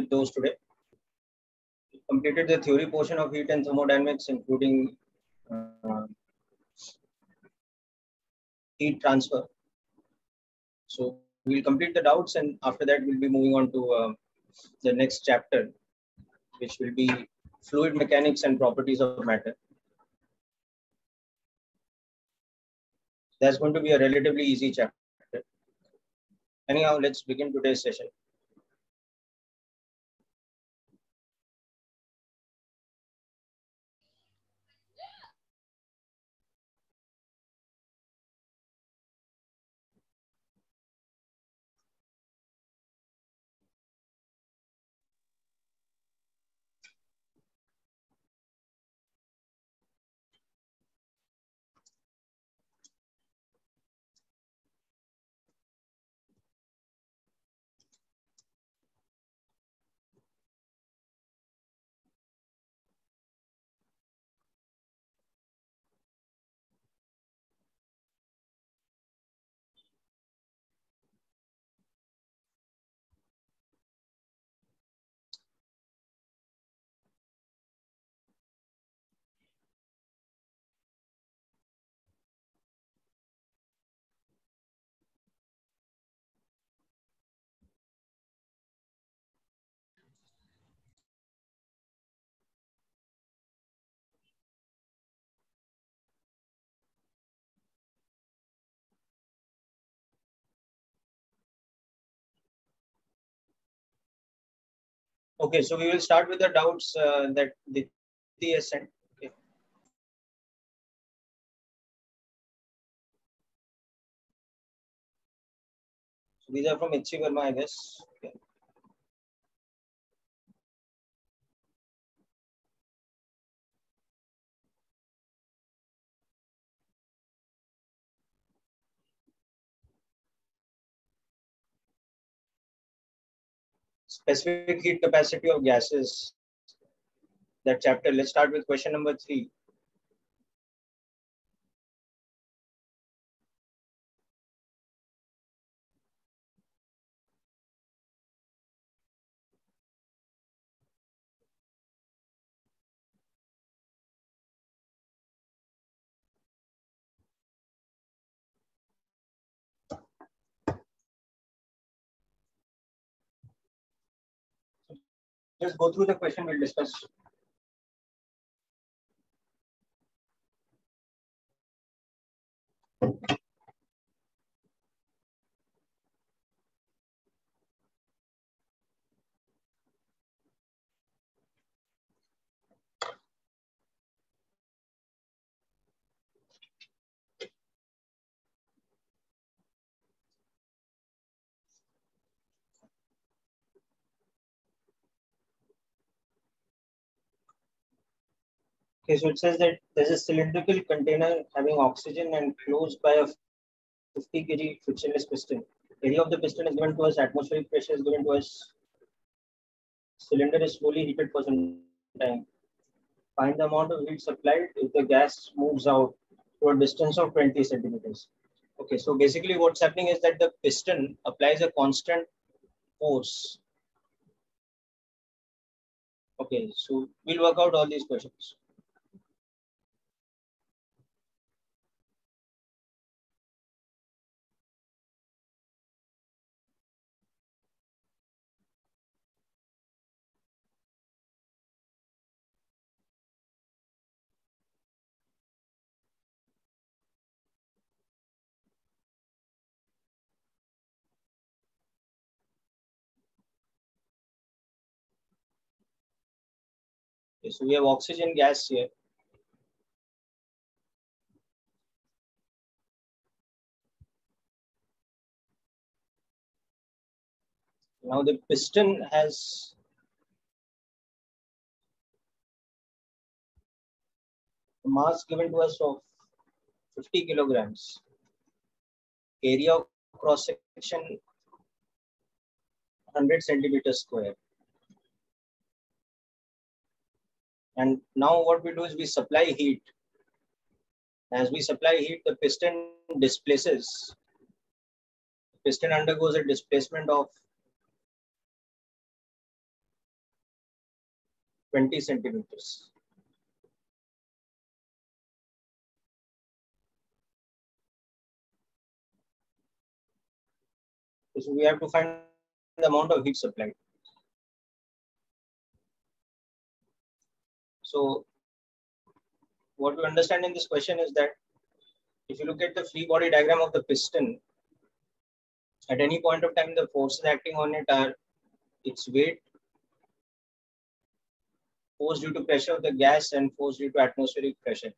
with those today. We completed the theory portion of heat and thermodynamics, including heat transfer. So we'll complete the doubts, and after that we'll be moving on to the next chapter, which will be fluid mechanics and properties of matter. That's going to be a relatively easy chapter. Anyhow, let's begin today's session. Okay, so we will start with the doubts that Diti has sent. Okay. So these are from H.C. Verma, I guess. Okay. Specific heat capacity of gases. That chapter. Let's start with question number 3. Just go through the question, we'll discuss. Okay, so it says that there's a cylindrical container having oxygen and closed by a 50 kg frictionless piston. Area of the piston is given to us, atmospheric pressure is given to us. Cylinder is slowly heated for some time. Find the amount of heat supplied if the gas moves out to a distance of 20 centimeters. Okay, so basically what's happening is that the piston applies a constant force. Okay, so we'll work out all these questions. Okay, so we have oxygen gas here. Now the piston has a mass given to us of 50 kilograms. Area of cross section 100 centimeters square. And now what we do is we supply heat. As we supply heat, the piston displaces. The piston undergoes a displacement of 20 centimeters. So we have to find the amount of heat supplied. So what we understand in this question is that if you look at the free body diagram of the piston, at any point of time, the forces acting on it are its weight, force due to pressure of the gas, and force due to atmospheric pressure.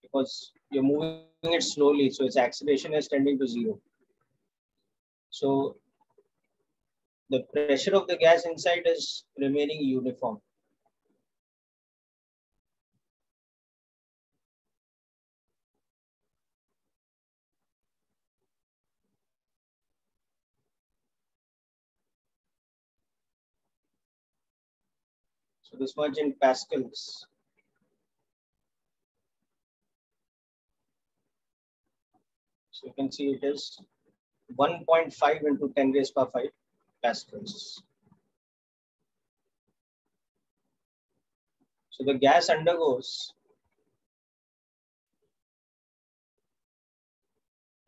Because you're moving it slowly, so its acceleration is tending to zero. So the pressure of the gas inside is remaining uniform. So this much in pascals. So you can see it is 1.5 into 10 raised power 5 pascals. So the gas undergoes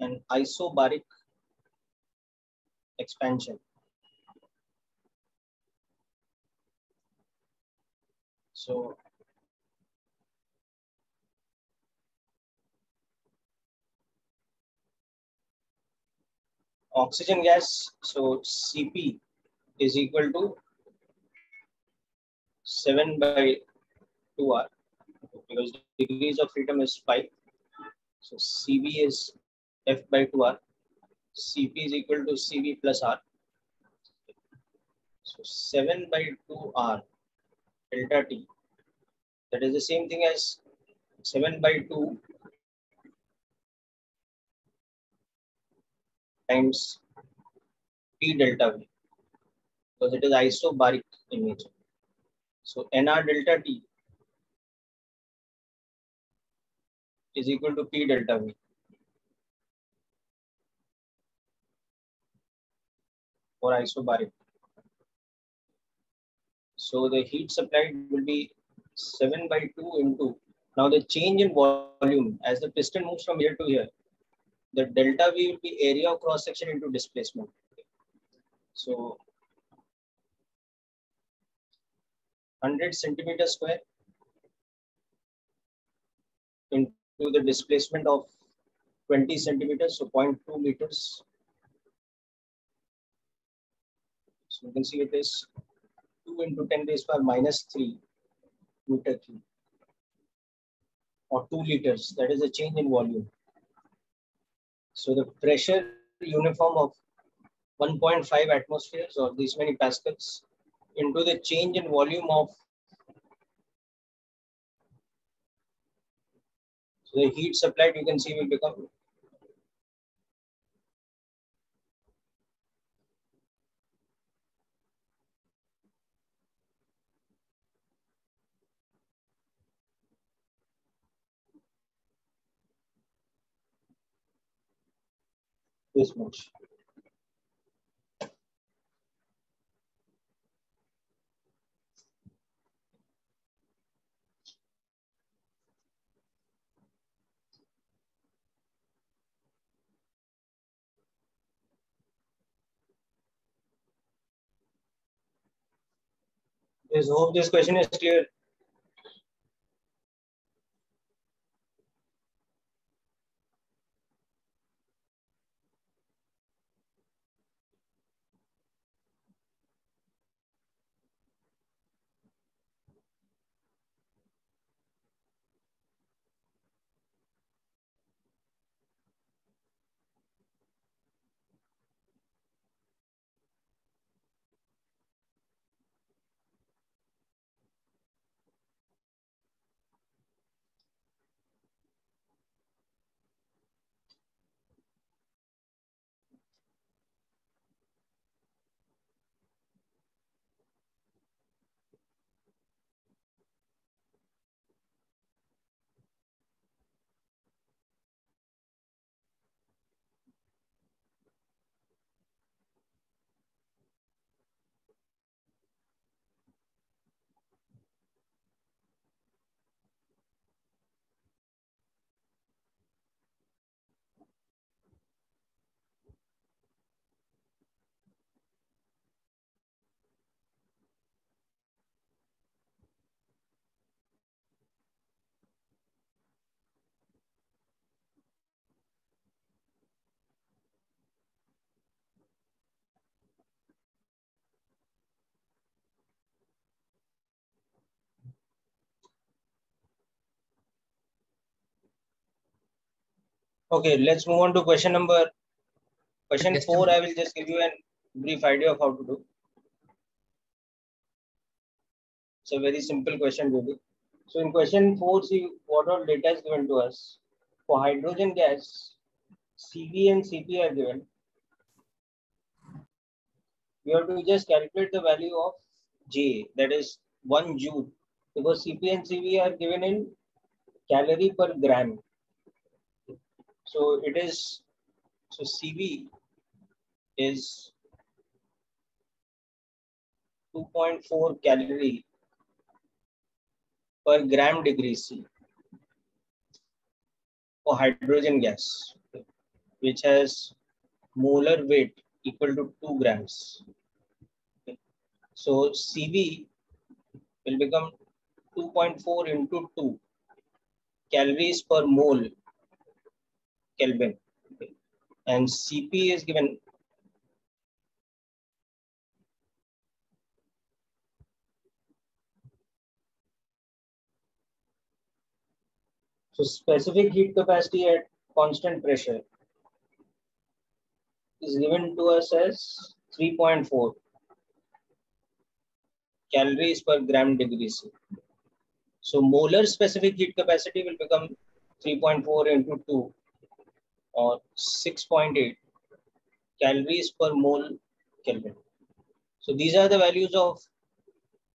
an isobaric expansion. So oxygen gas, so Cp is equal to 7 by 2R, because degrees of freedom is 5. So Cv is F by 2R. Cp is equal to Cv plus R. So 7 by 2R delta T. That is the same thing as 7 by 2 times P delta V, because it is isobaric in nature. So nR delta T is equal to P delta V for isobaric. So the heat supplied will be 7 by 2 into, now the change in volume as the piston moves from here to here, the delta V will be area of cross section into displacement. So 100 centimeters square into the displacement of 20 centimeters, so 0.2 meters. So you can see it is 2 into 10 raised power minus 3 meter cube, or 2 liters. That is a change in volume. So the pressure uniform of 1.5 atmospheres, or these many pascals, into the change in volume of, so the heat supplied, you can see, will become this much. I hope this question is clear. Okay, let's move on to question 4. I will just give you a brief idea of how to do. It's a very simple question, really. So in question 4, see what all data is given to us. For hydrogen gas, CV and CP are given. We have to just calculate the value of J, that is 1 joule, because CP and CV are given in calorie per gram. So it is, so CV is 2.4 calorie per gram degree C for hydrogen gas, which has molar weight equal to 2 grams. So CV will become 2.4 into 2 calories per mole Kelvin. And CP is given so specific heat capacity at constant pressure is given to us as 3.4 calories per gram degree C. So molar specific heat capacity will become 3.4 into 2 or 6.8 calories per mole Kelvin. So these are the values of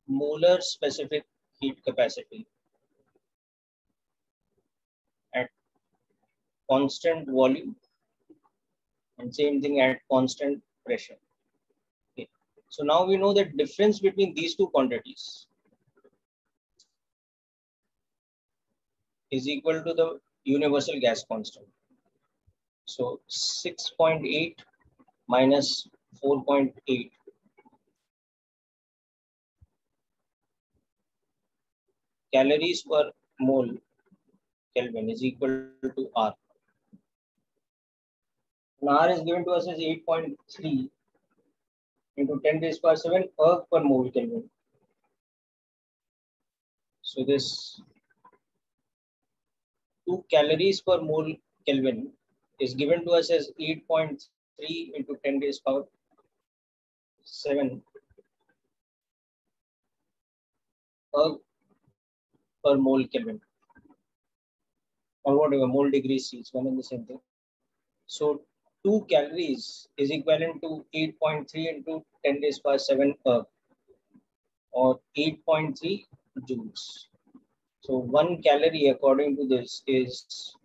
molar specific heat capacity at constant volume and same thing at constant pressure. Okay. So now we know the difference between these two quantities is equal to the universal gas constant. So 6.8 minus 4.8 calories per mole Kelvin is equal to R. And R is given to us as 8.3 into 10 raised power 7 erg per mole Kelvin. So this 2 calories per mole Kelvin is given to us as 8.3 into 10 raised power 7 erg per mole Kelvin. Or whatever, mole degree C, it's one and the same thing. So 2 calories is equivalent to 8.3 into 10 raised power 7 erg or 8.3 joules. So 1 calorie according to this is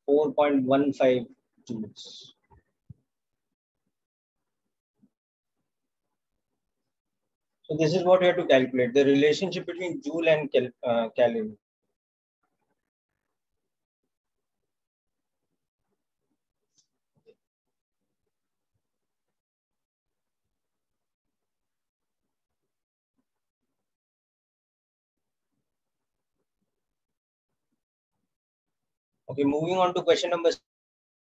4.15 joules. So this is what we have to calculate, the relationship between joule and calorie. Okay, moving on to question number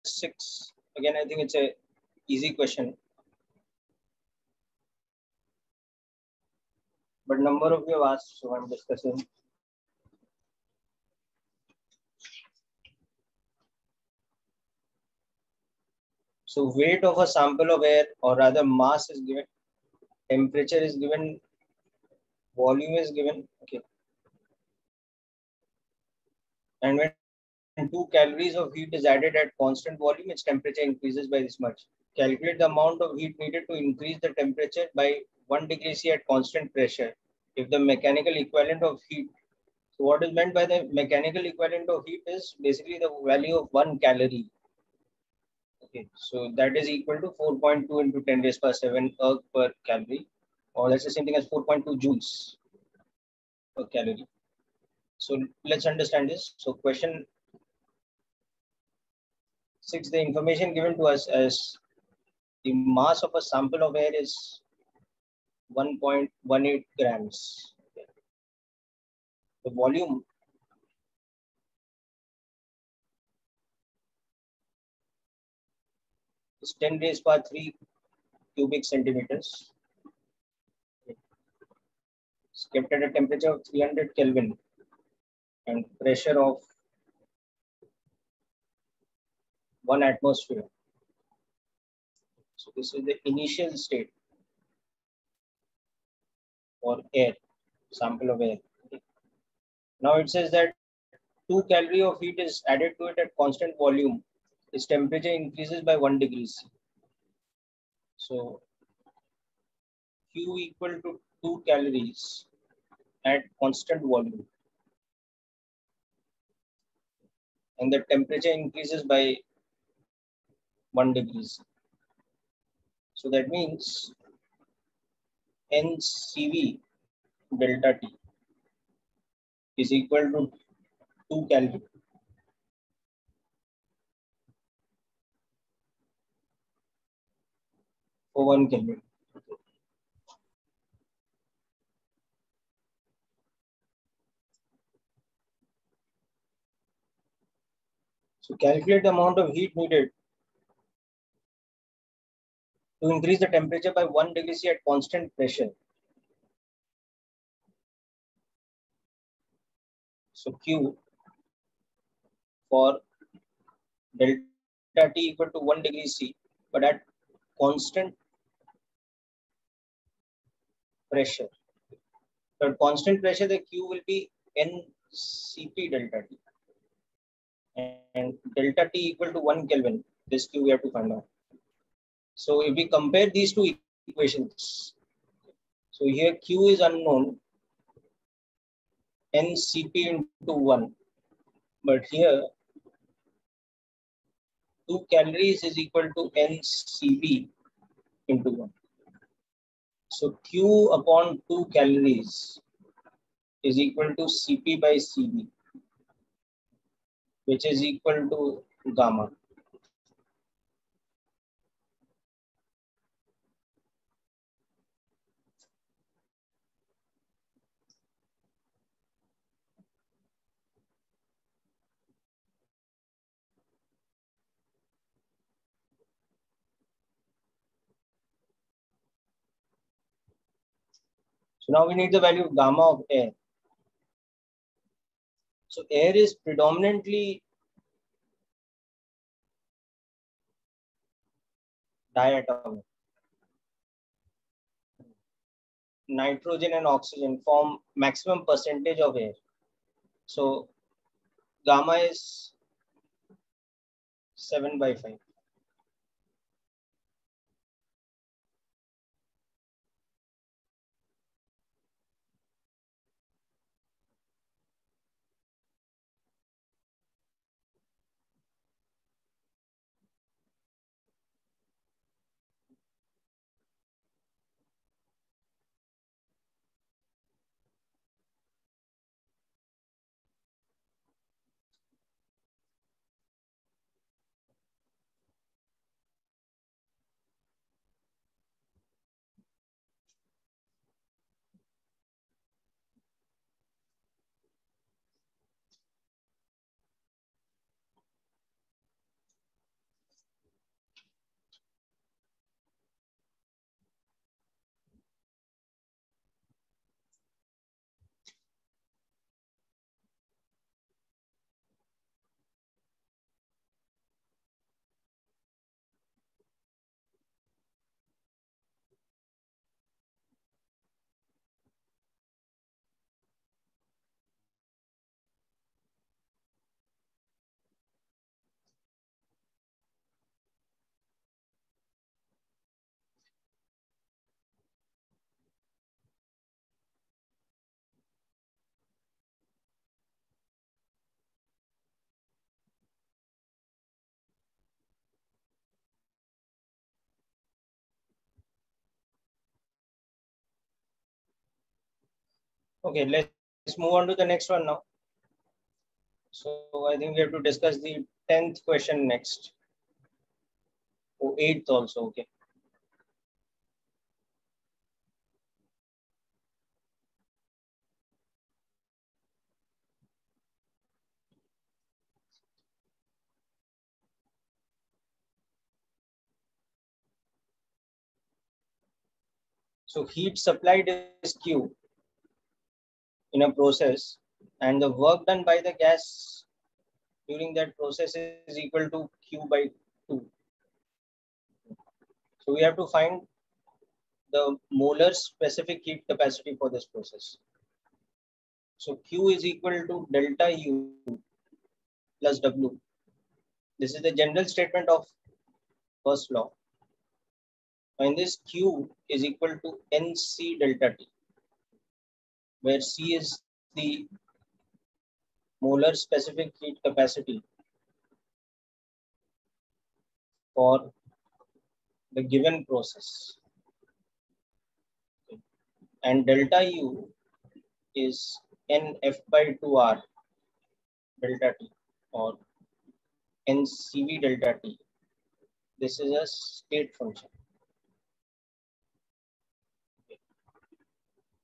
6. Again, I think it's a easy question. But number of you have asked, so I'm discussing. So weight of a sample of air, or rather mass is given, temperature is given, volume is given. Okay. And when 2 calories of heat is added at constant volume, its temperature increases by this much. Calculate the amount of heat needed to increase the temperature by 1 degree C at constant pressure if the mechanical equivalent of heat. So what is meant by the mechanical equivalent of heat is basically the value of 1 calorie. Okay, so that is equal to 4.2 into 10 raised power 7 erg per calorie, or that's the same thing as 4.2 joules per calorie. So let's understand this. So question 6, the information given to us as the mass of a sample of air is 1.18 grams. The volume is 10 raised power 3 cubic centimeters. It's kept at a temperature of 300 Kelvin and pressure of 1 atmosphere. So this is the initial state for air, sample of air. Okay. Now it says that 2 calorie of heat is added to it at constant volume. Its temperature increases by 1 degree C. So Q equal to 2 calories at constant volume. And the temperature increases by 1 degree C. So that means NCV delta T is equal to 2 calorie for 1 Kelvin. So calculate the amount of heat needed to increase the temperature by 1 degree C at constant pressure. So Q for delta T equal to 1 degree C, but at constant pressure. So at constant pressure, the Q will be NCP delta T. And delta T equal to 1 Kelvin. This Q we have to find out. So if we compare these two equations, so here Q is unknown, NCP into 1. But here 2 calories is equal to NCP into 1. So Q upon 2 calories is equal to Cp by Cv, which is equal to gamma. So now we need the value of gamma of air. So air is predominantly diatomic. Nitrogen and oxygen form maximum percentage of air. So gamma is 7/5. Okay, let's move on to the next one now. So I think we have to discuss the 10th question next. Oh, 8th also, okay. So heat supplied is Q in a process, and the work done by the gas during that process is equal to Q by 2. So we have to find the molar specific heat capacity for this process. So Q is equal to delta U plus W. This is the general statement of first law. And this Q is equal to NC delta T, where C is the molar specific heat capacity for the given process. And delta U is NF by 2R delta T or NCV delta T. This is a state function.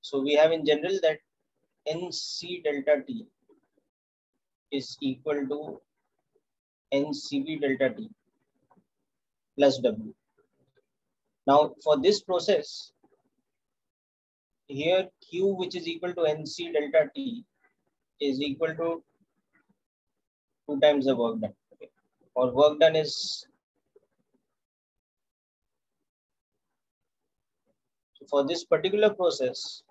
So we have in general that NC delta T is equal to NCV delta T plus W. Now for this process, here Q, which is equal to NC delta T, is equal to 2 times the work done. Okay. Or work done is, so for this particular process,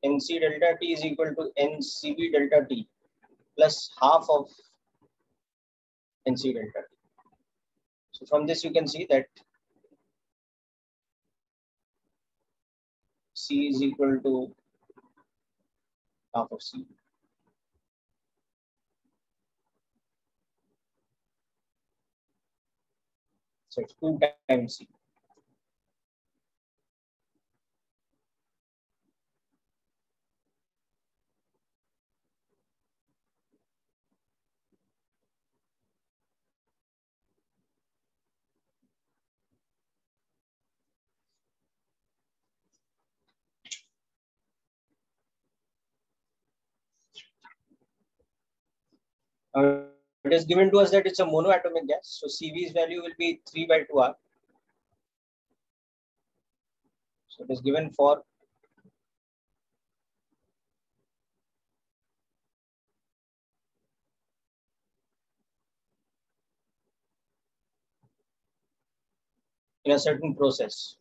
NC delta T is equal to NCV delta T plus half of NC delta T. So from this you can see that C is equal to half of C. So it's 2 times C. It is given to us that it's a monoatomic gas. So CV's value will be 3 by 2R. So it is given for in a certain process.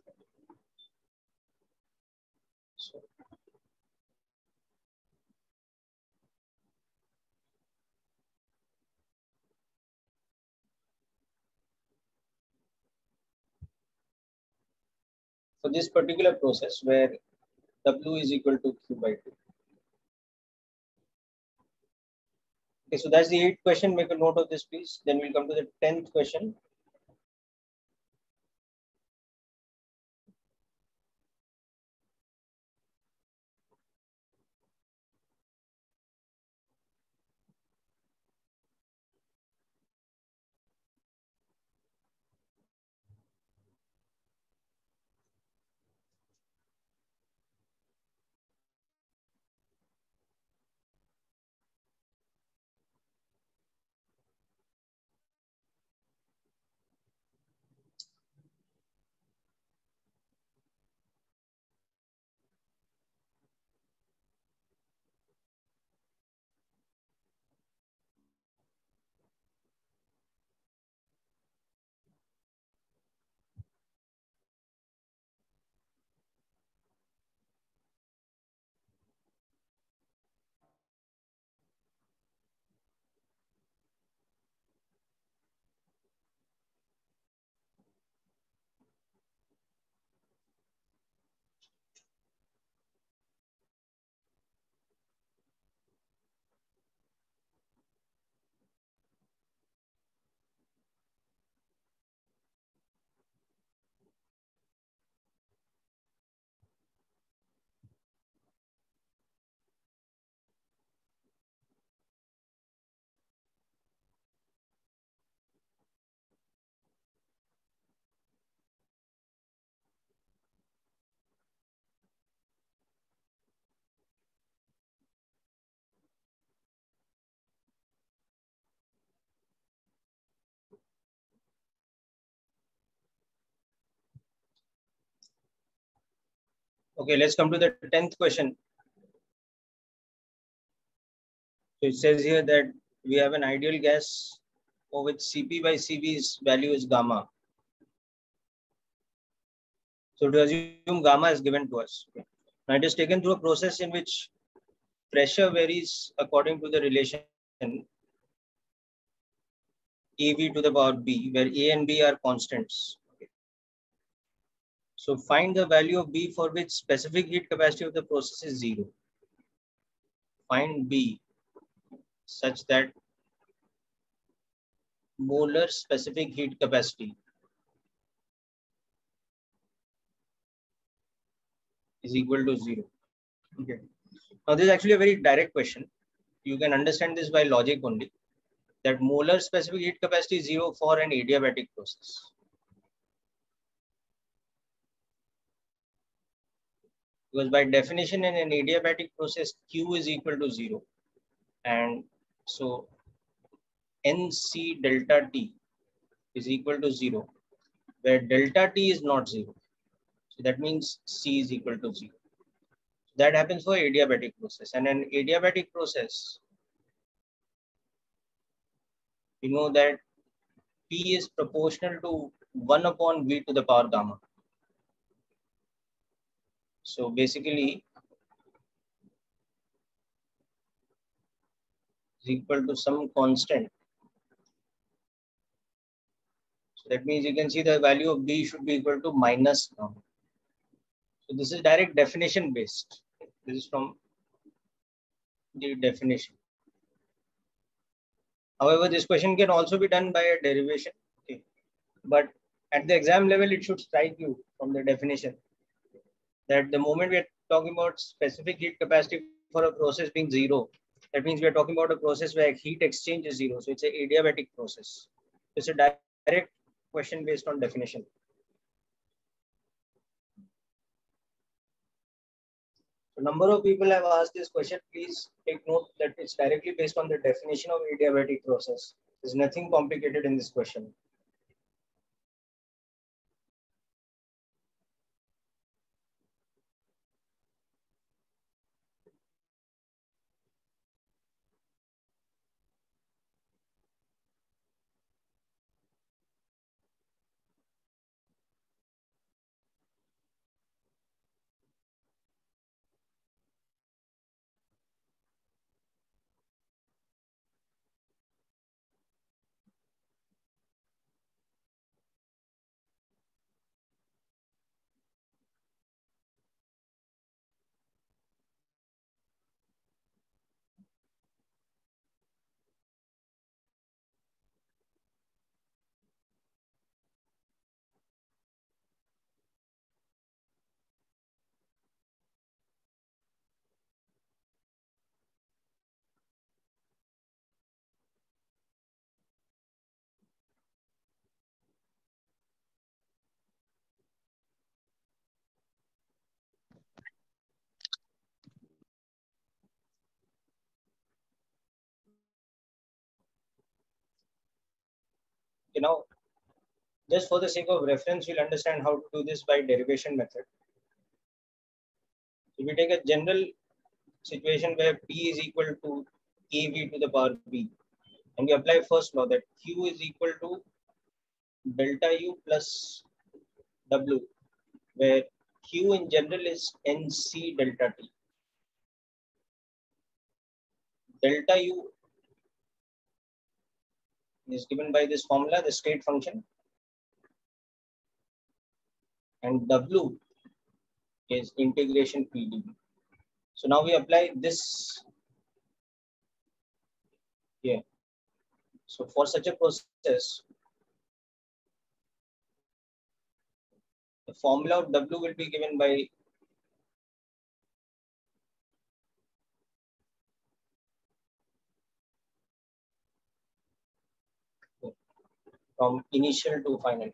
For this particular process where W is equal to Q by 2. Okay, so that's the 8th question. Make a note of this, please. Then we'll come to the 10th question. Okay, let's come to the 10th question. So it says here that we have an ideal gas for which Cp by Cv's value is gamma. So to assume gamma is given to us. Okay. Now it is taken through a process in which pressure varies according to the relation AV to the power B, where A and B are constants. Okay. So find the value of B for which specific heat capacity of the process is 0. Find B such that molar specific heat capacity is equal to 0. Okay. Now this is actually a very direct question. You can understand this by logic only. That molar specific heat capacity is 0 for an adiabatic process. Because by definition in an adiabatic process, Q is equal to 0. And so NC delta T is equal to 0, where delta T is not 0. So that means C is equal to 0. That happens for adiabatic process. And an adiabatic process, you know that P is proportional to 1 upon V to the power gamma. So basically, is equal to some constant. So that means you can see the value of B should be equal to minus gamma. So this is direct definition based. This is from the definition. However, this question can also be done by a derivation. Okay. But at the exam level, it should strike you from the definition that the moment we are talking about specific heat capacity for a process being 0, that means we are talking about a process where heat exchange is 0. So it's an adiabatic process. It's a direct question based on definition. A number of people have asked this question. Please take note that it's directly based on the definition of adiabatic process. There's nothing complicated in this question. You know, just for the sake of reference, we'll understand how to do this by derivation method. If we take a general situation where P is equal to KV to the power B, and we apply first law that Q is equal to delta U plus W, where Q in general is NC delta T. Delta U is given by this formula, the state function, and W is integration PD. So now we apply this here. So for such a process, the formula of W will be given by from initial to final.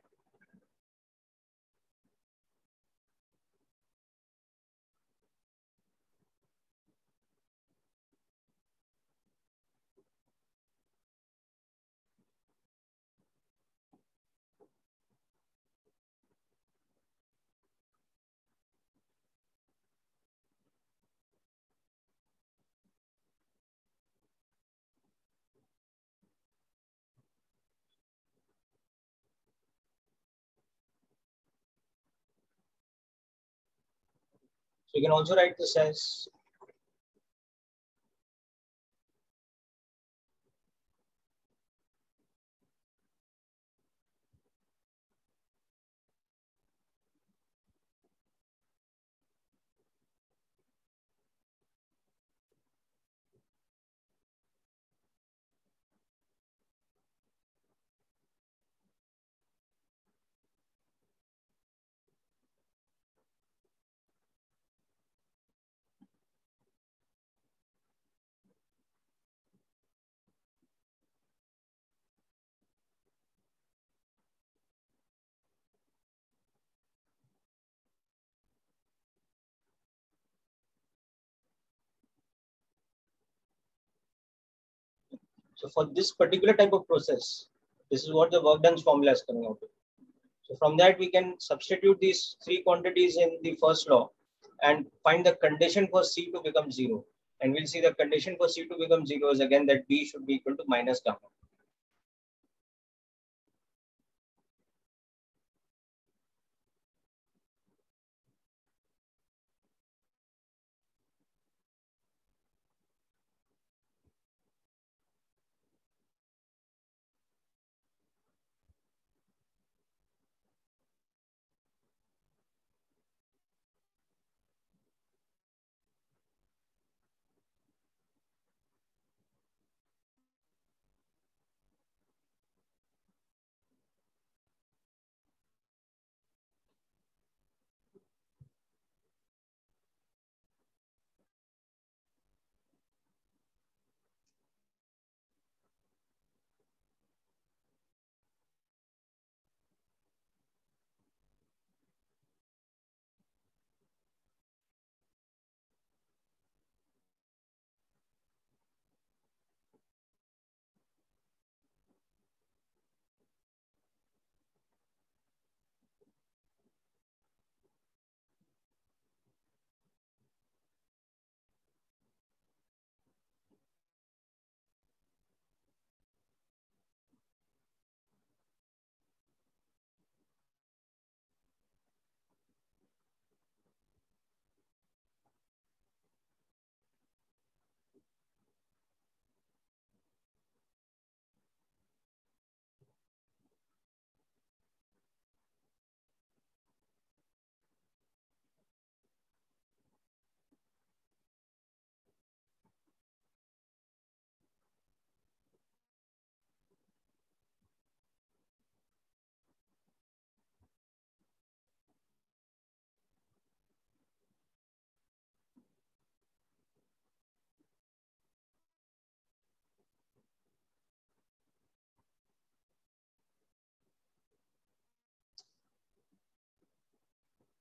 So you can also write this as so for this particular type of process, this is what the work done formula is coming out with. So from that, we can substitute these three quantities in the first law and find the condition for C to become 0. And we'll see the condition for C to become 0 is again that B should be equal to minus gamma.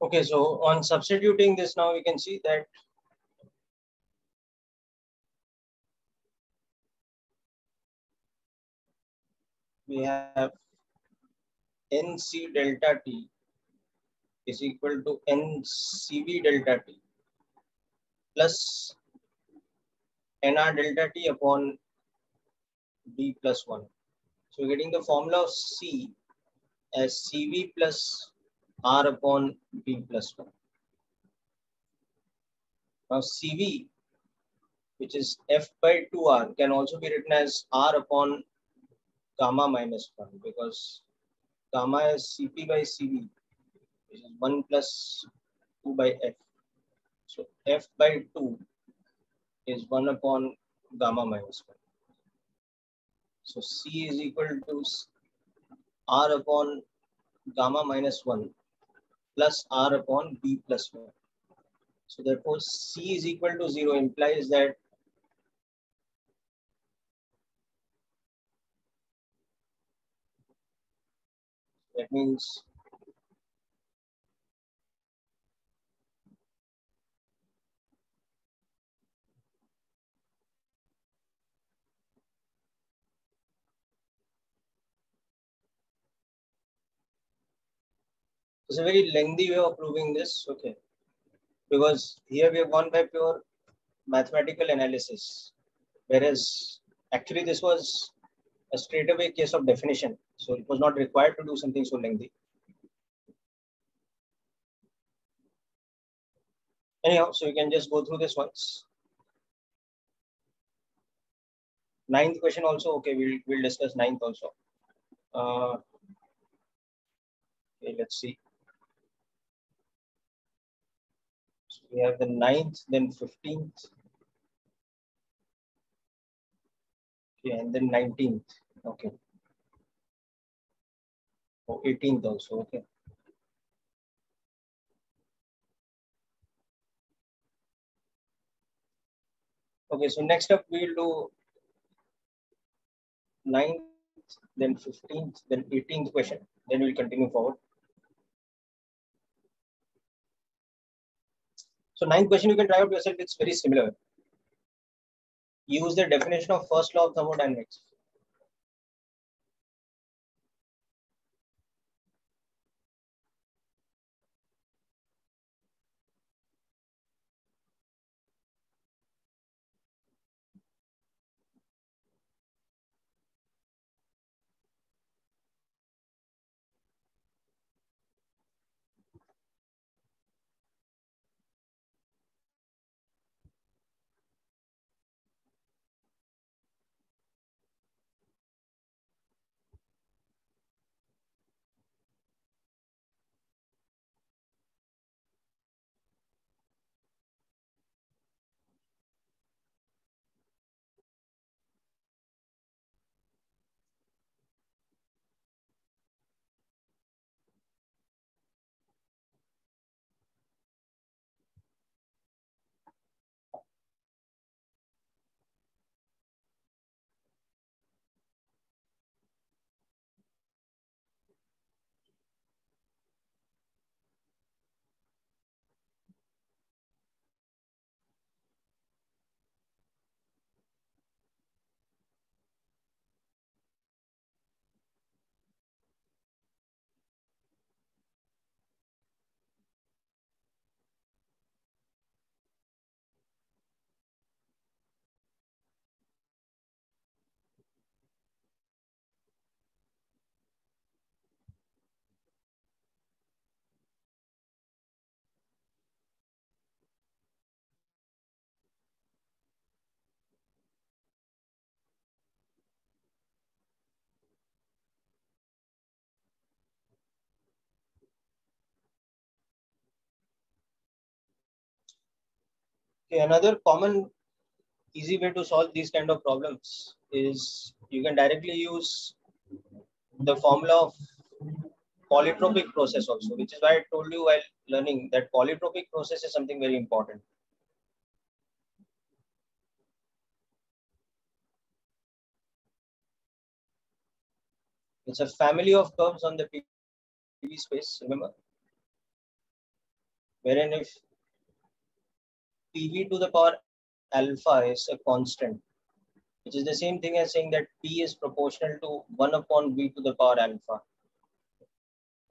Okay, so on substituting this now, we can see that we have NC delta T is equal to NCV delta T plus NR delta T upon B plus 1. So we're getting the formula of C as CV plus R upon B plus 1. Now CV, which is F by 2R, can also be written as R upon gamma minus 1 because gamma is Cp by Cv, which is 1 plus 2 by F. So F by 2 is 1 upon gamma minus 1. So C is equal to R upon gamma minus 1 plus R upon B plus 1. So therefore C is equal to 0 implies that means it's a very lengthy way of proving this, okay, because here we have gone by pure mathematical analysis, whereas actually this was a straightaway case of definition, so it was not required to do something so lengthy. Anyhow, so you can just go through this once. Ninth question also. Okay, we'll discuss ninth also. Okay, let's see. So we have the ninth, then 15th. Okay, and then 19th. Okay. Oh, 18th also. Okay. Okay, so next up we'll do 9th, then 15th, then 18th question. Then we'll continue forward. So ninth question you can try out yourself. It's very similar. Use the definition of first law of thermodynamics. Okay, another common easy way to solve these kind of problems is you can directly use the formula of polytropic process also, which is why I told you while learning that polytropic process is something very important. It's a family of curves on the PV space, remember, wherein if PV to the power alpha is a constant, which is the same thing as saying that P is proportional to 1 upon V to the power alpha.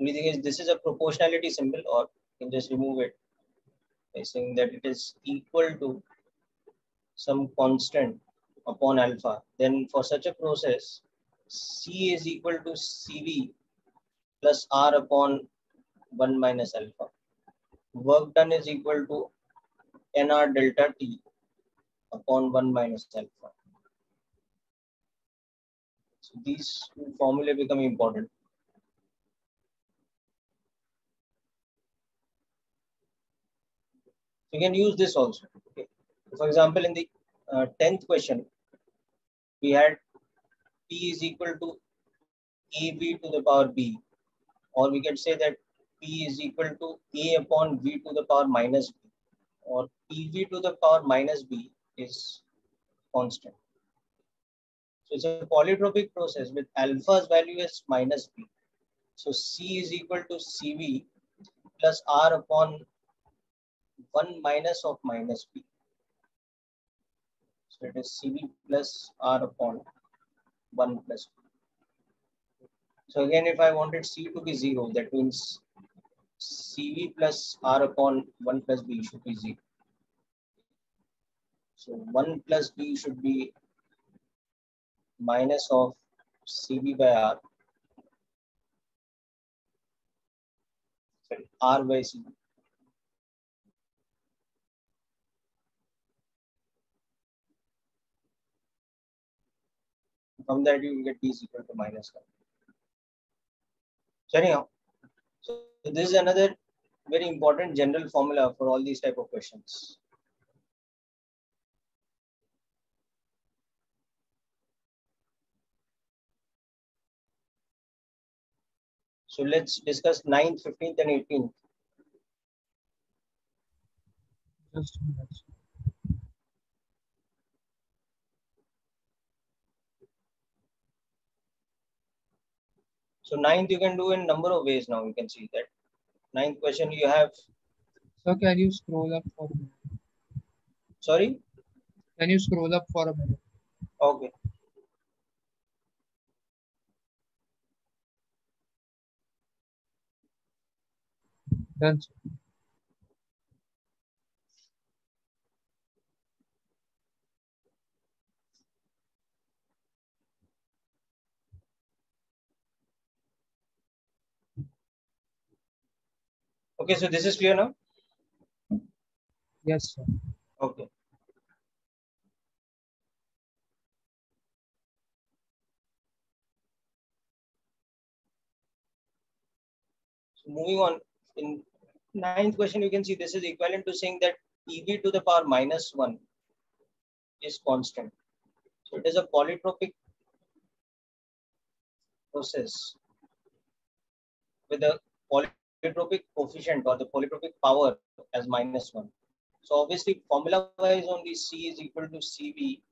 Only thing is this is a proportionality symbol, or you can just remove it by saying that it is equal to some constant upon alpha. Then for such a process, C is equal to CV plus R upon 1 minus alpha. Work done is equal to NR delta T upon 1 minus alpha. So these two formulae become important. You can use this also. Okay. For example, in the 10th question, we had P is equal to AB to the power B, or we can say that P is equal to A upon V to the power minus B, or PV to the power minus B is constant. So it's a polytropic process with alpha's value is minus B. So C is equal to CV plus R upon 1 minus of minus B. So it is CV plus R upon 1 plus B. So again, if I wanted C to be 0, that means CV plus R upon 1 plus B should be 0. So 1 plus B should be minus of CV by R. Sorry, R by CV. From that you will get D is equal to -1. So anyhow, so this is another very important general formula for all these type of questions. So let's discuss 9th, 15th, and 18th. Just a minute. So 9th you can do in number of ways now. You can see that 9th question you have. So can you scroll up for a minute? Sorry. Can you scroll up for a minute? Okay. Done. Sir. Okay. So this is clear now. Yes, sir. Okay. So moving on, in 9th question, you can see this is equivalent to saying that EV to the power -1 is constant. So it is a polytropic process with a polytropic coefficient or the polytropic power as -1. So obviously formula wise only C is equal to CV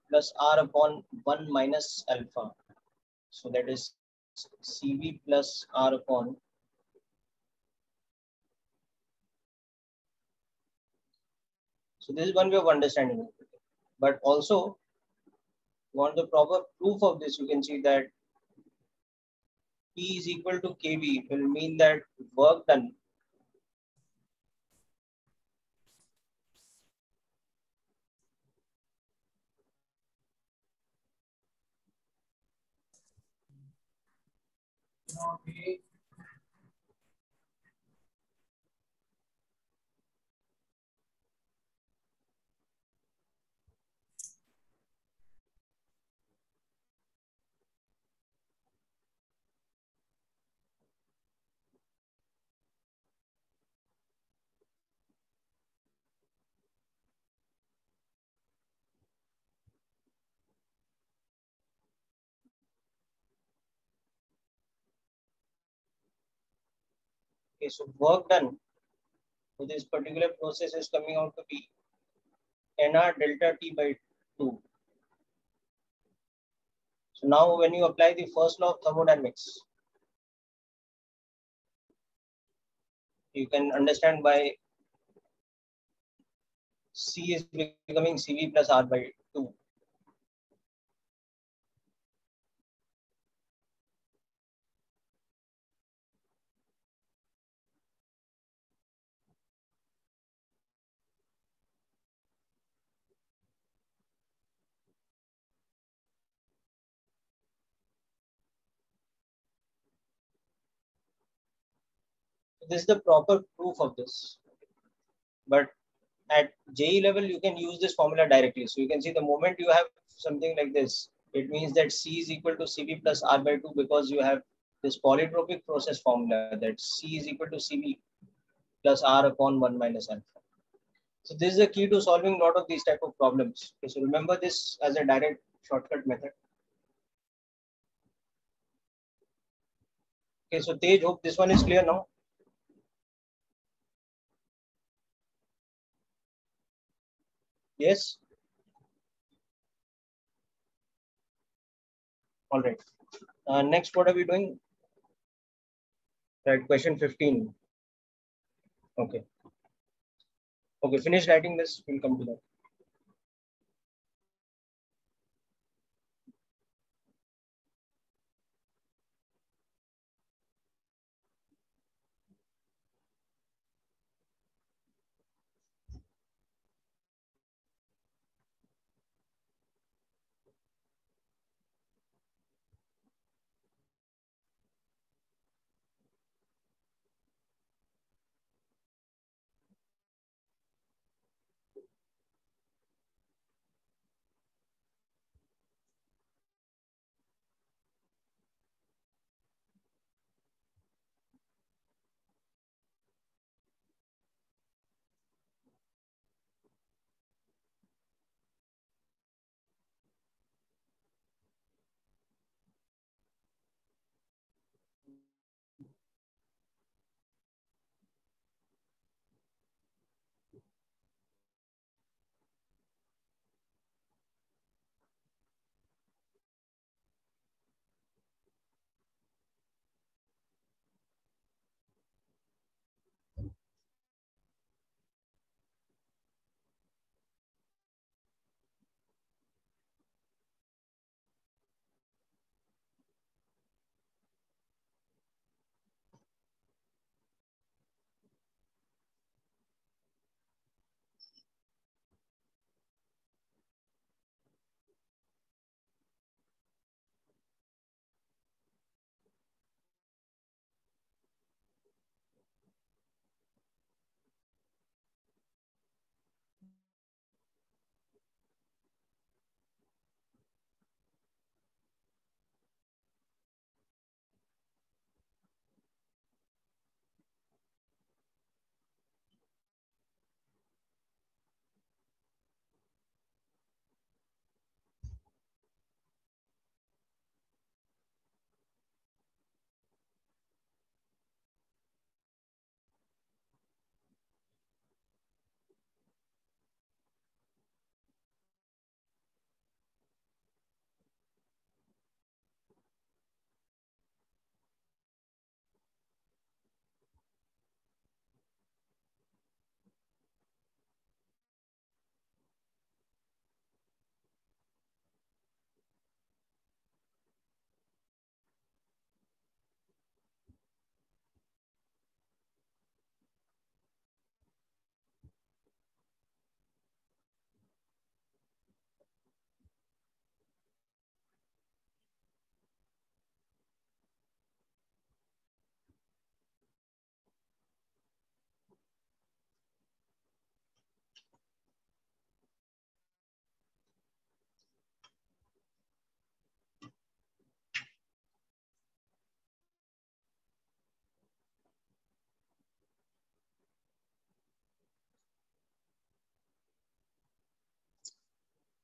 plus R upon 1 minus alpha. So that is CV plus R upon. So this is one way of understanding it. But also, want the proper proof of this, you can see that P is equal to KV will mean that work done okay, so work done for this particular process is coming out to be NR delta T by 2. So now when you apply the first law of thermodynamics, you can understand by C is becoming CV plus R by 2. So this is the proper proof of this. But at JEE level, you can use this formula directly. So you can see the moment you have something like this, it means that C is equal to CV plus R by 2 because you have this polytropic process formula that C is equal to CV plus R upon 1 minus alpha. So this is the key to solving a lot of these type of problems. Okay, so remember this as a direct shortcut method. Okay, so Tej, hope this one is clear now. Yes. All right. Next, what are we doing? Right, question 15. Okay. Okay, finish writing this. We'll come to that.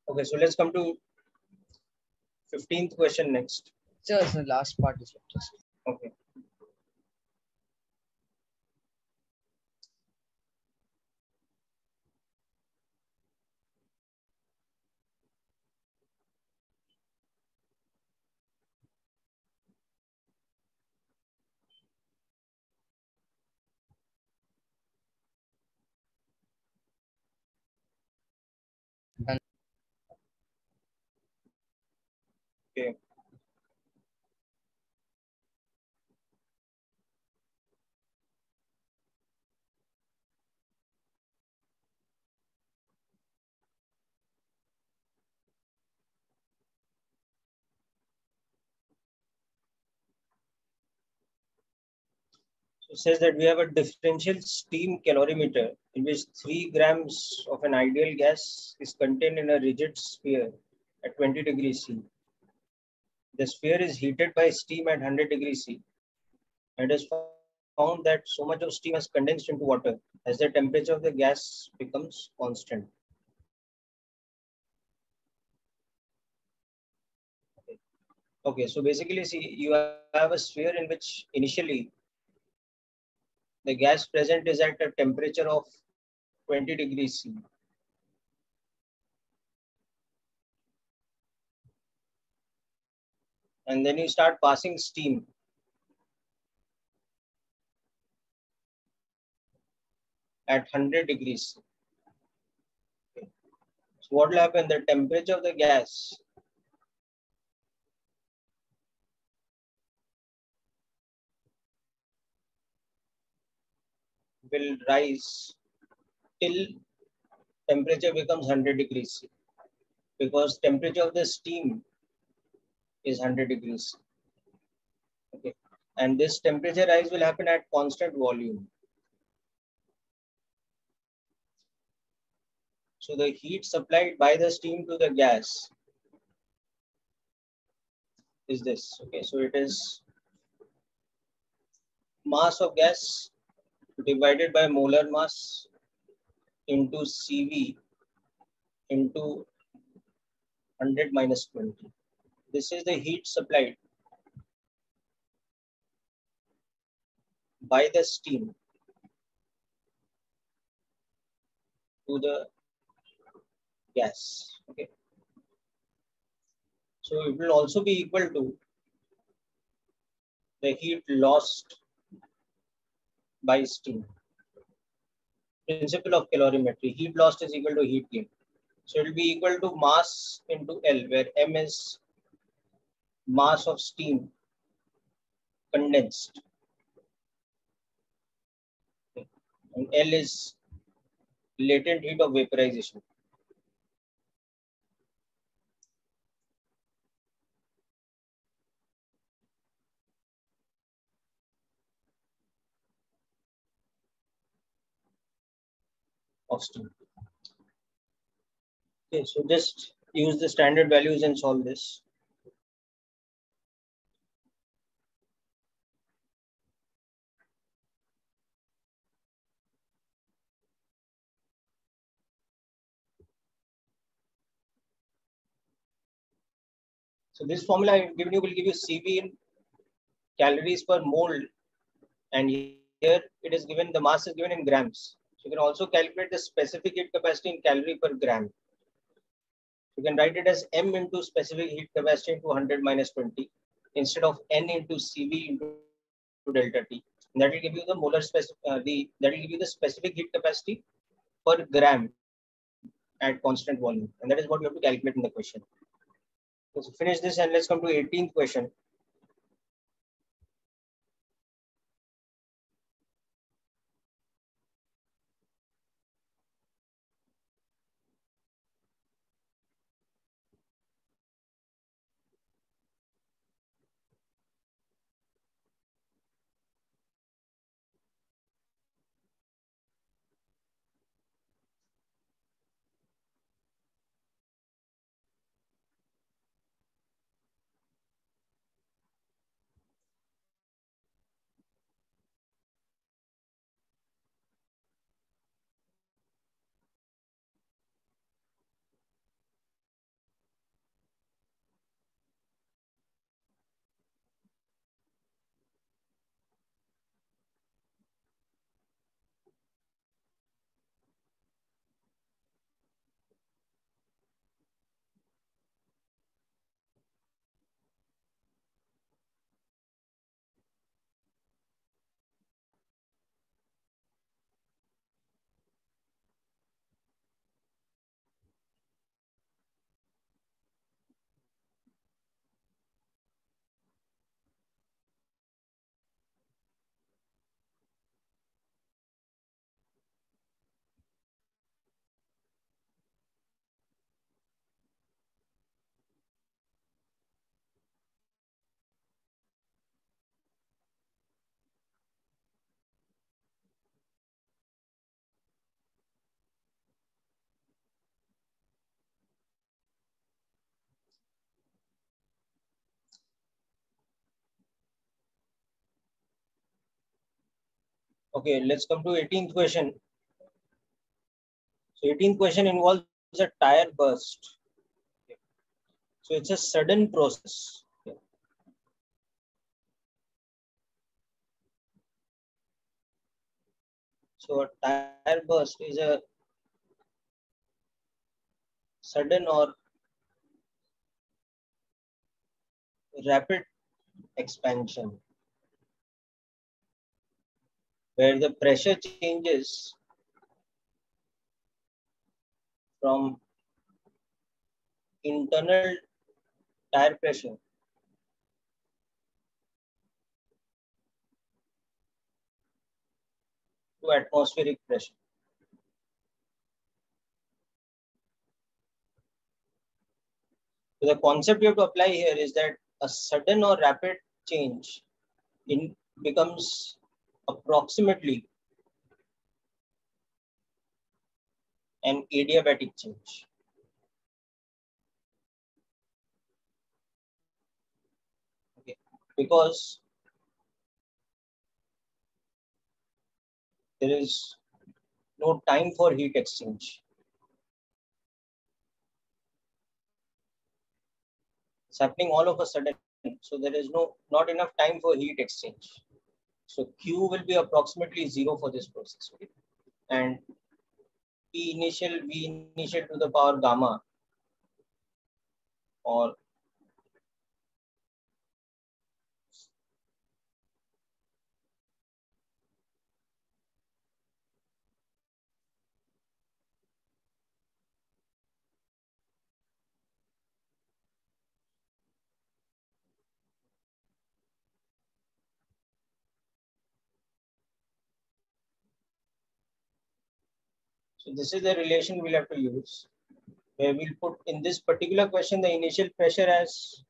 Okay, so let's come to 15th question next. Just the last part is just. Okay. Done. Okay. So it says that we have a differential steam calorimeter in which 3 grams of an ideal gas is contained in a rigid sphere at 20 degrees C. The sphere is heated by steam at 100 degrees C. And it is found that so much of steam has condensed into water as the temperature of the gas becomes constant. Okay, so basically, see, you have a sphere in which initially the gas present is at a temperature of 20 degrees C. And then you start passing steam at 100 degrees C. Okay. So what will happen? The temperature of the gas will rise till temperature becomes 100 degrees C, because temperature of the steam is 100 degrees. Okay. And this temperature rise will happen at constant volume. So the heat supplied by the steam to the gas is this. Okay. So it is mass of gas divided by molar mass into CV into 100 minus 20. This is the heat supplied by the steam to the gas. Okay. So it will also be equal to the heat lost by steam. Principle of calorimetry. Heat lost is equal to heat gain. So it will be equal to mass into L, where M is mass of steam condensed. Okay. And L is latent heat of vaporization. Of steam. Okay, so just use the standard values and solve this. So this formula I've given you will give you CV in calories per mole, and here it is given, the mass is given in grams. So you can also calculate the specific heat capacity in calorie per gram. You can write it as M into specific heat capacity into 100 minus 20 instead of N into CV into delta T. And that will give you the molar that will give you the specific heat capacity per gram at constant volume, and that is what you have to calculate in the question. So finish this and let's come to 18th question. Okay, let's come to 18th question. So 18th question involves a tire burst. Okay. So it's a sudden process. Okay. So a tire burst is a sudden or rapid expansion where the pressure changes from internal tire pressure to atmospheric pressure. So the concept you have to apply here is that a sudden or rapid change in becomes approximately an adiabatic change. Okay. Because there is no time for heat exchange. It's happening all of a sudden. So there is not enough time for heat exchange. So Q will be approximately 0 for this process. Okay? And V initial to the power gamma or so this is the relation we'll have to use where we'll put in this particular question the initial pressure as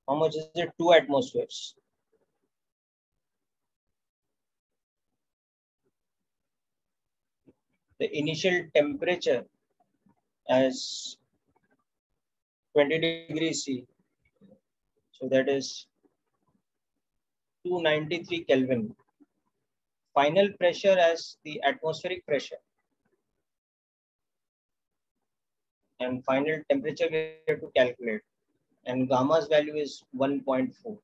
how much is it? 2 atmospheres. The initial temperature as 20 degrees C. So that is 293 Kelvin. Final pressure as the atmospheric pressure. And final temperature we have to calculate. And gamma's value is 1.4. Okay,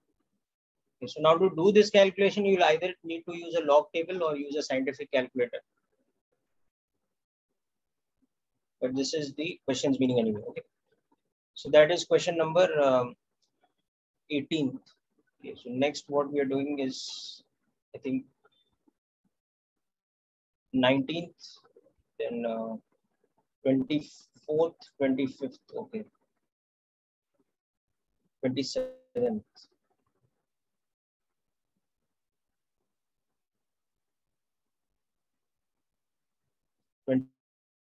so now to do this calculation, you'll either need to use a log table or use a scientific calculator. But this is the question's meaning anyway. Okay. So that is question number 18. Okay, so next what we are doing is, I think, 19th, then 24th, 25th, okay, 27th.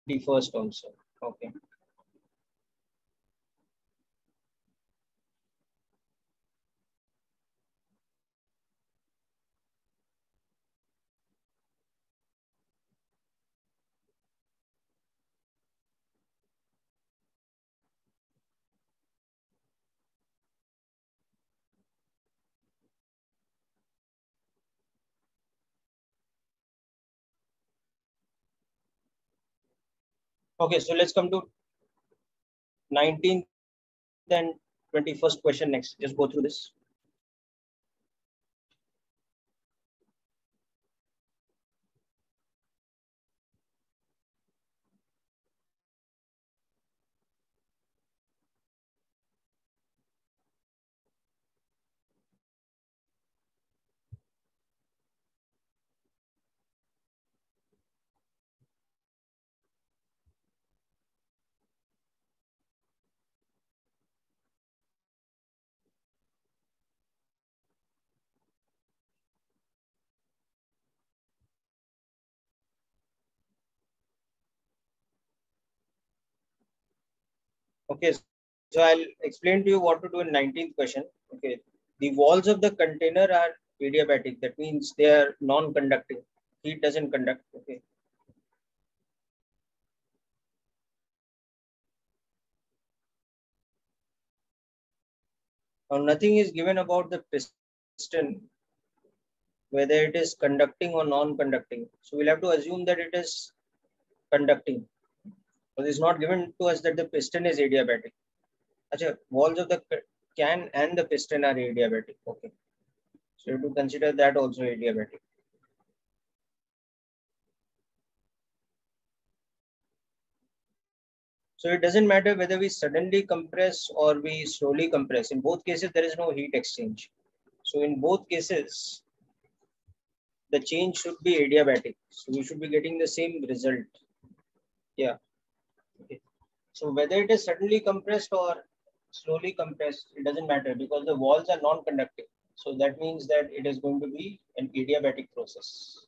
21st also. Okay. Okay, so let's come to 19th and 21st question next. Just go through this. Okay, so I'll explain to you what to do in 19th question. Okay, the walls of the container are adiabatic. That means they are non-conducting. Heat doesn't conduct. Okay. Now nothing is given about the piston. whether it is conducting or non-conducting. So we'll have to assume that it is conducting. But it's not given to us that the piston is adiabatic. Achha, walls of the can and the piston are adiabatic. Okay. So you have to consider that also adiabatic. So it doesn't matter whether we suddenly compress or we slowly compress. In both cases, there is no heat exchange. So in both cases, the change should be adiabatic. So we should be getting the same result. Yeah. Okay. So whether it is suddenly compressed or slowly compressed, it doesn't matter because the walls are non-conductive. So that means that it is going to be an adiabatic process.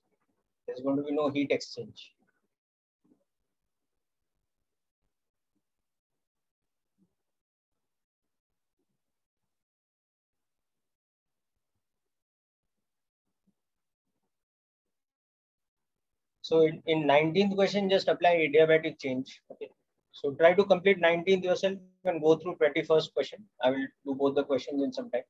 There's going to be no heat exchange. So in 19th question, just apply adiabatic change. Okay. So try to complete 19th yourself and go through 21st question. I will do both the questions in some time.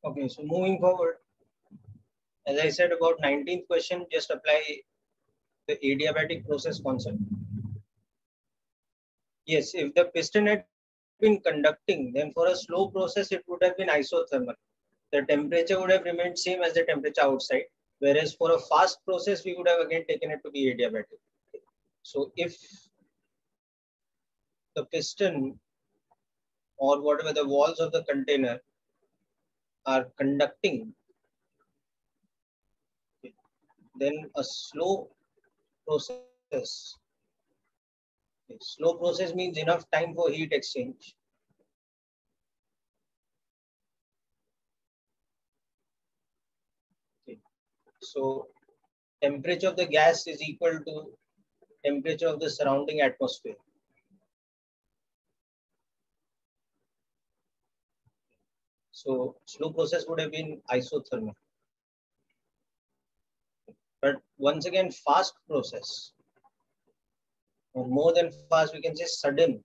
Okay, so moving forward, as I said about 19th question, just apply the adiabatic process concept. Yes, if the piston had been conducting, then for a slow process, it would have been isothermal. The temperature would have remained same as the temperature outside. Whereas for a fast process, we would have again taken it to be adiabatic. So if the piston or whatever the walls of the container are conducting, then a slow process. Slow process means enough time for heat exchange. So temperature of the gas is equal to temperature of the surrounding atmosphere. So slow process would have been isothermal. But once again, fast process, or more than fast, we can say sudden.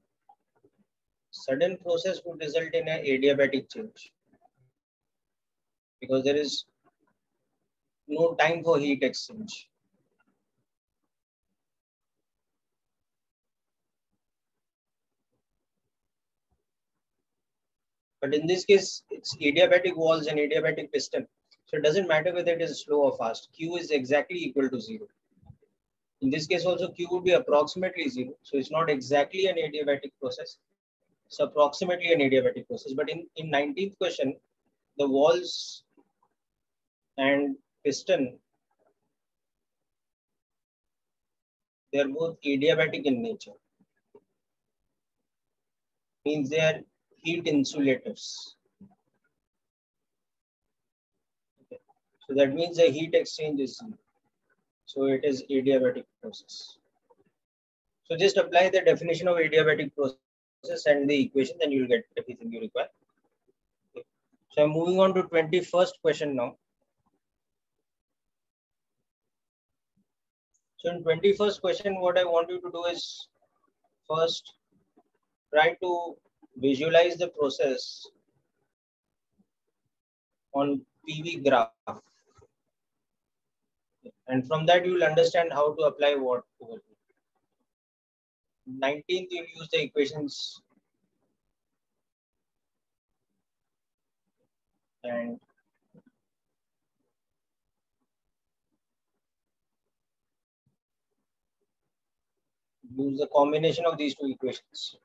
Sudden process would result in an adiabatic change because there is no time for heat exchange. But in this case, it's adiabatic walls and adiabatic piston. So it doesn't matter whether it is slow or fast. Q is exactly equal to 0. In this case also Q would be approximately 0. So it's not exactly an adiabatic process. It's approximately an adiabatic process. But in 19th question, the walls and piston, they are both adiabatic in nature. Means they are heat insulators. Okay. So that means the heat exchange is 0. So it is adiabatic process. So just apply the definition of adiabatic process and the equation, then you will get everything you require. Okay. So I'm moving on to 21st question now. So in 21st question, what I want you to do is first try to visualize the process on PV graph. And from that, you will understand how to apply what over here. 19th, you'll use the equations and use the combination of these two equations.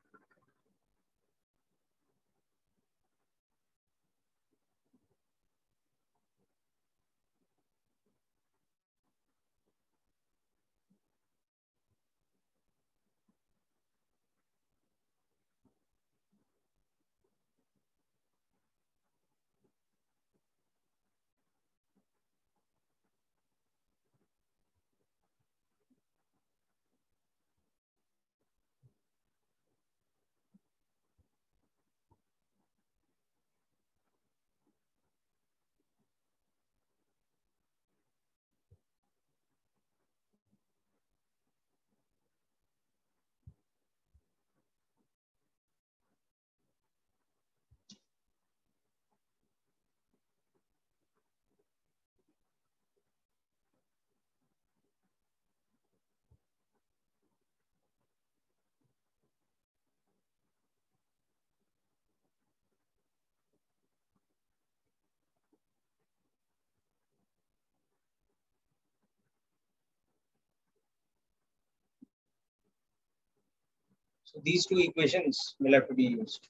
So these two equations will have to be used.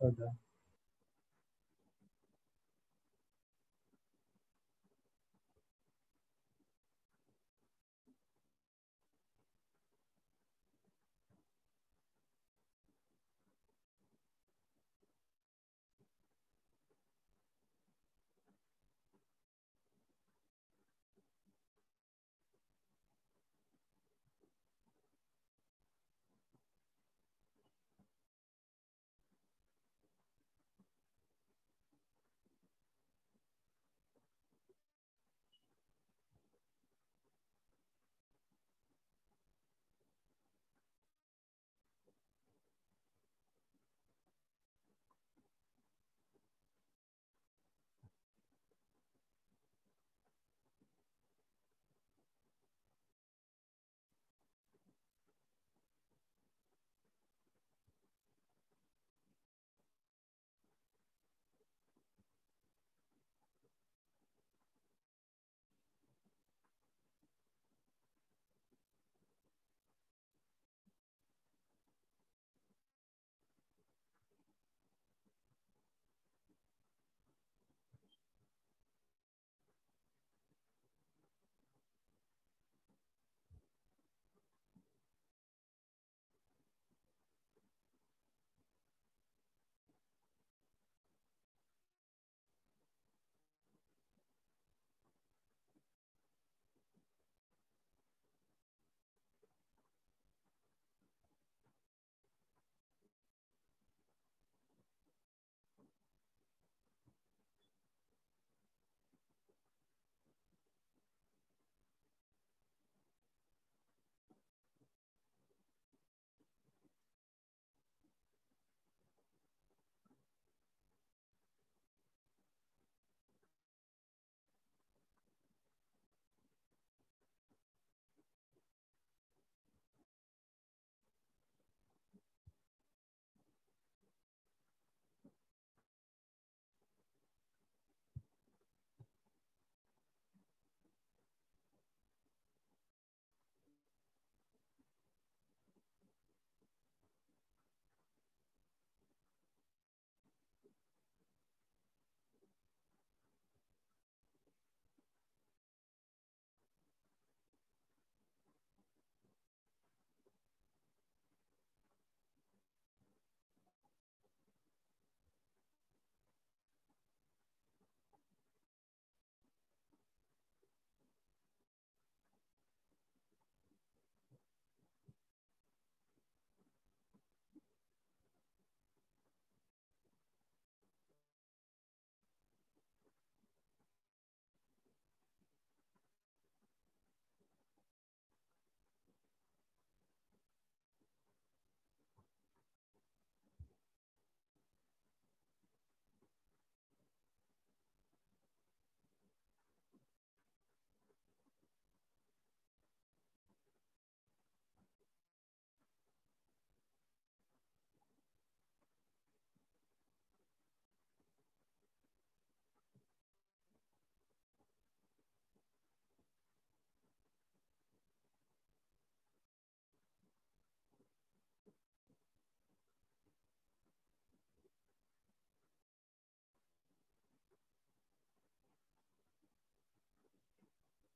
are done.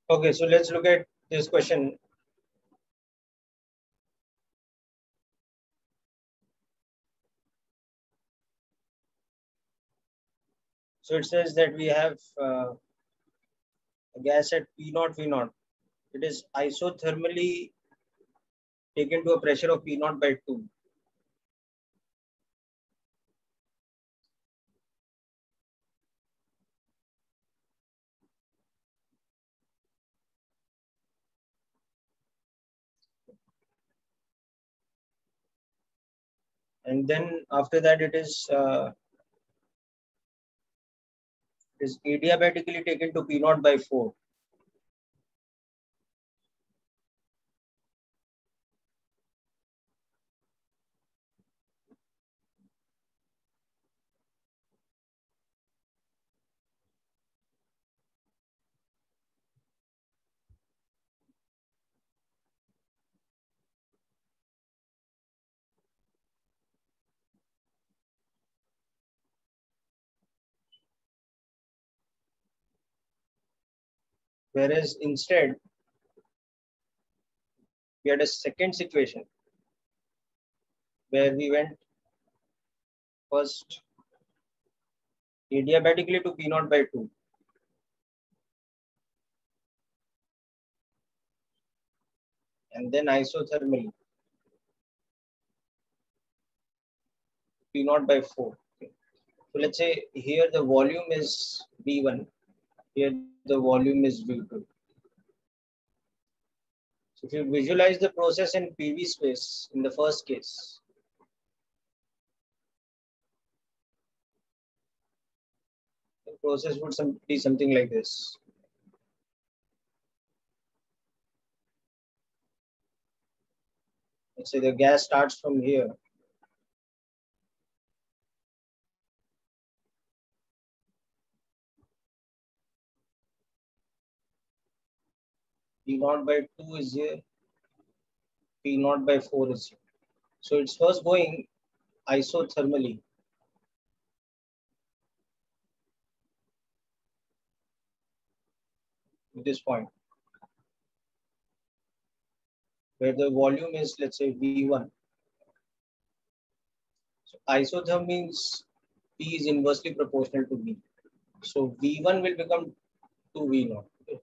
Okay, so let's look at this question. So it says that we have a gas at P0 V0. It is isothermally taken to a pressure of P0 by 2. And then after that it is adiabatically taken to P0 by 4. Whereas instead, we had a second situation where we went first adiabatically to P naught by 2. And then isothermally P naught by 4. Okay. So let's say here the volume is V1, here the volume is V2. So if you visualize the process in PV space in the first case, the process would be something like this. Let's say the gas starts from here. P naught by 2 is here, P naught by 4 is here. So it's first going isothermally. At this point, where the volume is, let's say, V1. So isotherm means P is inversely proportional to V. So V1 will become 2V0. Okay.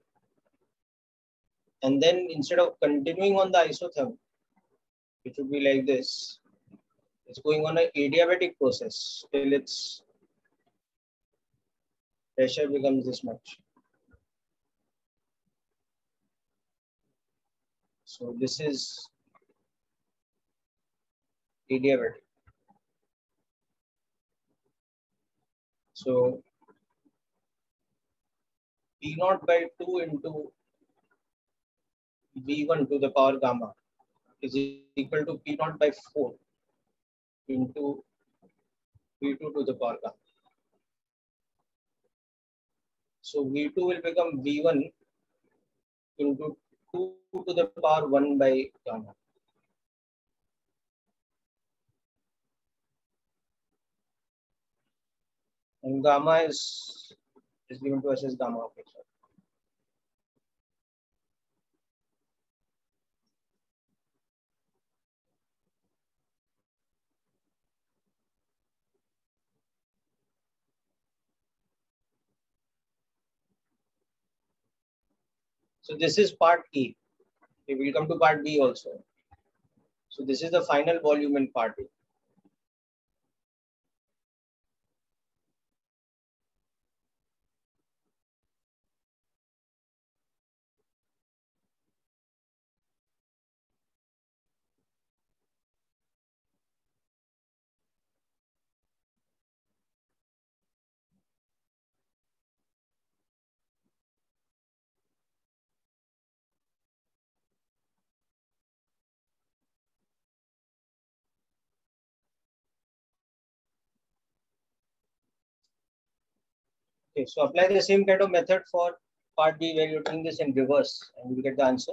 And then instead of continuing on the isotherm, it would be like this. It's going on an adiabatic process till its pressure becomes this much. So this is adiabatic. So P naught by 2 into V1 to the power gamma is equal to P naught by 4 into V2 to the power gamma. So V2 will become V1 into 2 to the power 1 by gamma. And gamma is given to us as gamma of x. So this is part E. We will come to part B also. So this is the final volume in part A. Okay, so apply the same kind of method for part B where you're doing this in reverse and you get the answer.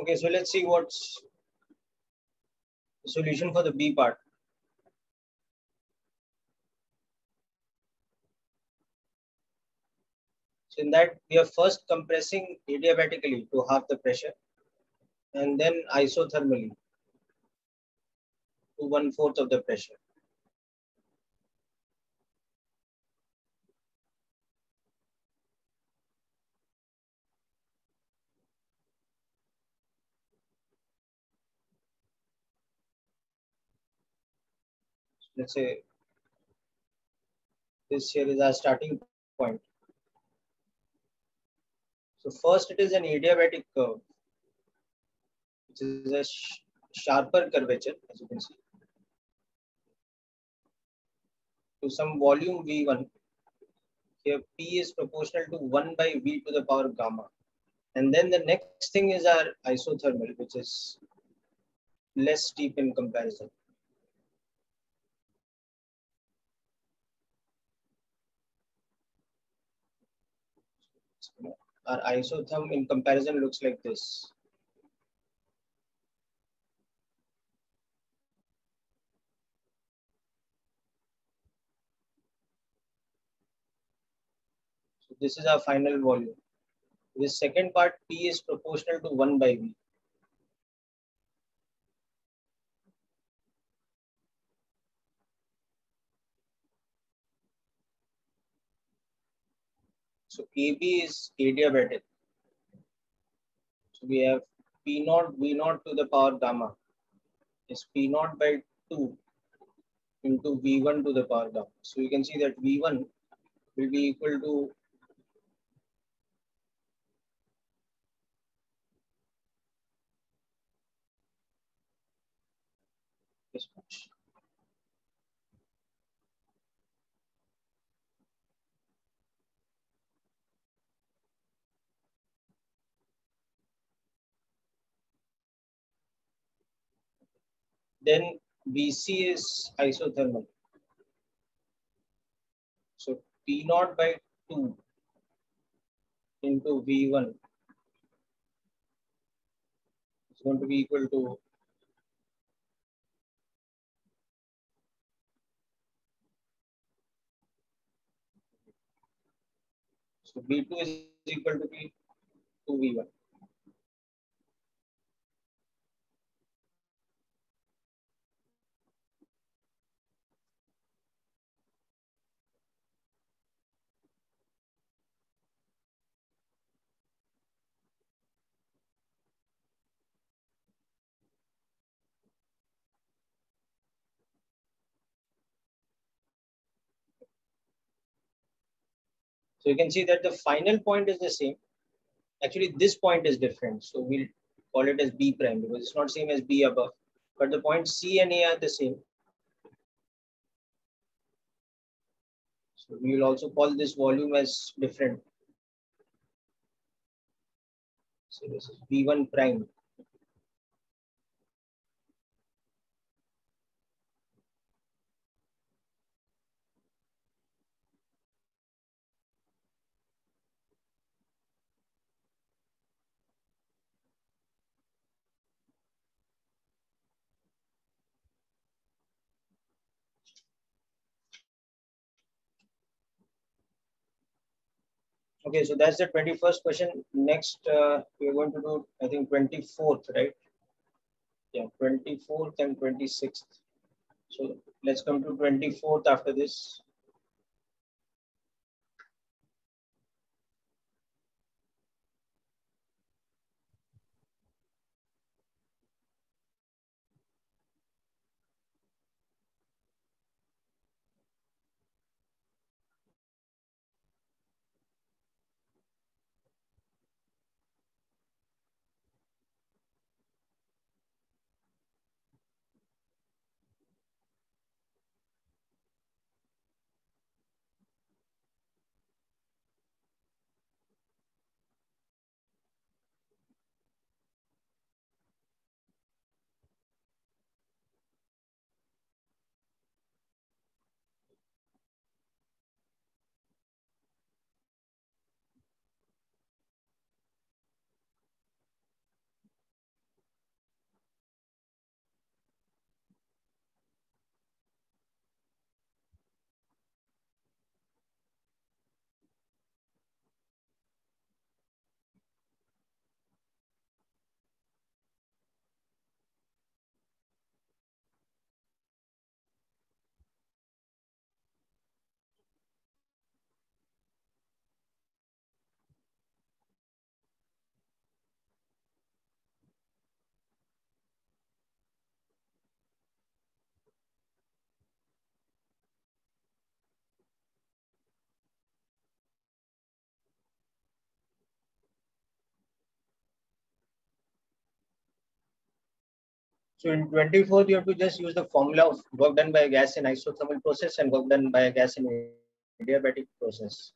Okay, so let's see what's the solution for the B part. So in that, we are first compressing adiabatically to half the pressure and then isothermally to 1/4 of the pressure. Let's say this here is our starting point. So first it is an adiabatic curve, which is a sharper curvature, as you can see, to some volume V1. Here P is proportional to 1 by V to the power gamma. And then the next thing is our isothermal, which is less steep in comparison. Our isotherm in comparison looks like this. So this is our final volume. This second part, P is proportional to 1 by V. So AB is adiabatic. So we have P naught V naught to the power gamma is P naught by 2 into V1 to the power gamma. So you can see that V1 will be equal to this much. Then BC is isothermal. So P naught by 2 into V1 is going to be equal to so V2 is equal to P 2V1. So you can see that the final point is the same. Actually, this point is different. So we'll call it as B prime because it's not same as B above. But the points C and A are the same. So we will also call this volume as different. So this is V1 prime. Okay, so that's the 21st question. Next, we're going to do, I think, 24th, right? Yeah, 24th and 26th. So let's come to 24th after this. So in 24th, you have to just use the formula of work done by a gas in isothermal process and work done by a gas in adiabatic process.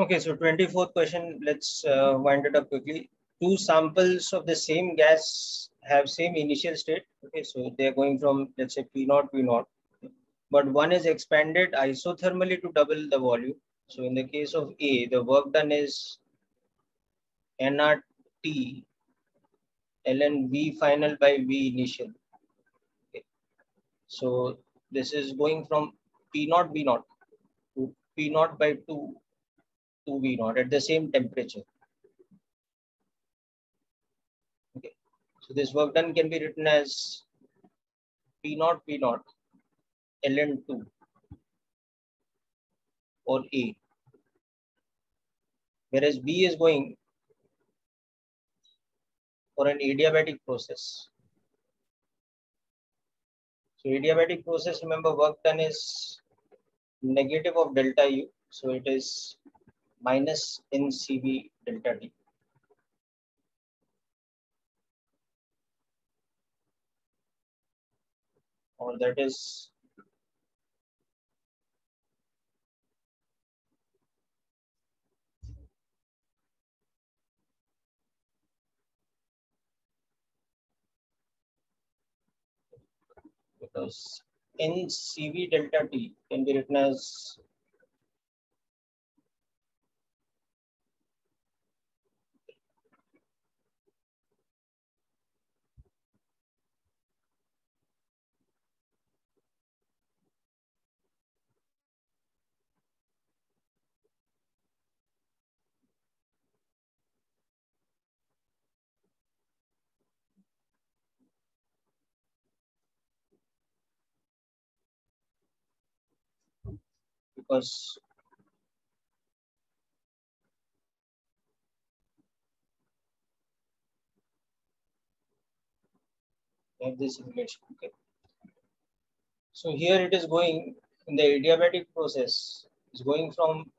Okay, so 24th question, let's wind it up quickly. Two samples of the same gas have same initial state. Okay, so they're going from, let's say, P0, P0. But one is expanded isothermally to double the volume. So in the case of A, the work done is nRT ln V final by V initial. Okay. So this is going from P0 V0 to P0 by 2 to V0 at the same temperature. Okay. So this work done can be written as P0 P0 ln 2 or A, whereas B is going for an adiabatic process. So adiabatic process, remember, work done is negative of delta U. So it is minus NCV delta T. Or that is because NCV delta T can be written as because we have this relation. Okay. So here it is going in the adiabatic process, is going from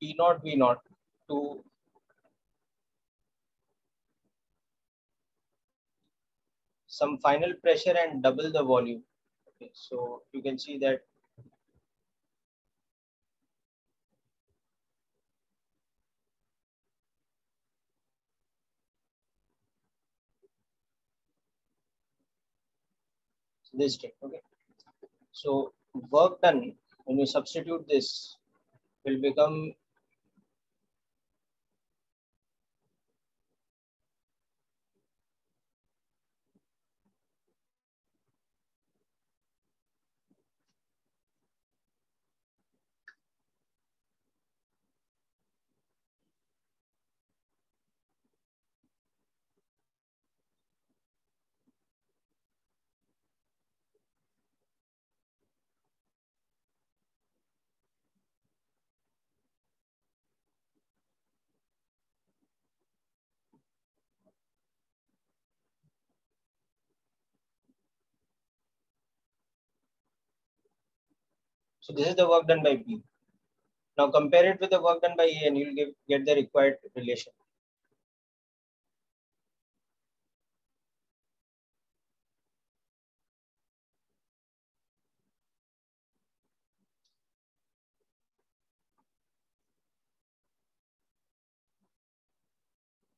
P0 V0 to some final pressure and double the volume. Okay, so you can see that this thing. Okay, so work done when you substitute this will become So this is the work done by B. Now compare it with the work done by A and you'll get the required relation.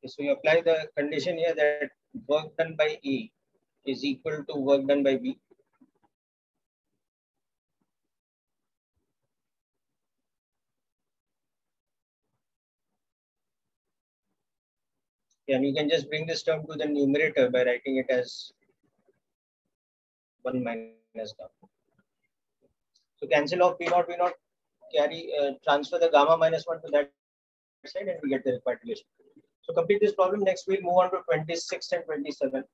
Okay, so you apply the condition here that work done by A is equal to work done by B. And you can just bring this term to the numerator by writing it as 1 minus gamma. So cancel off P naught, carry transfer the gamma minus 1 to that side and we get the required relation. So complete this problem. Next we'll move on to 26 and 27.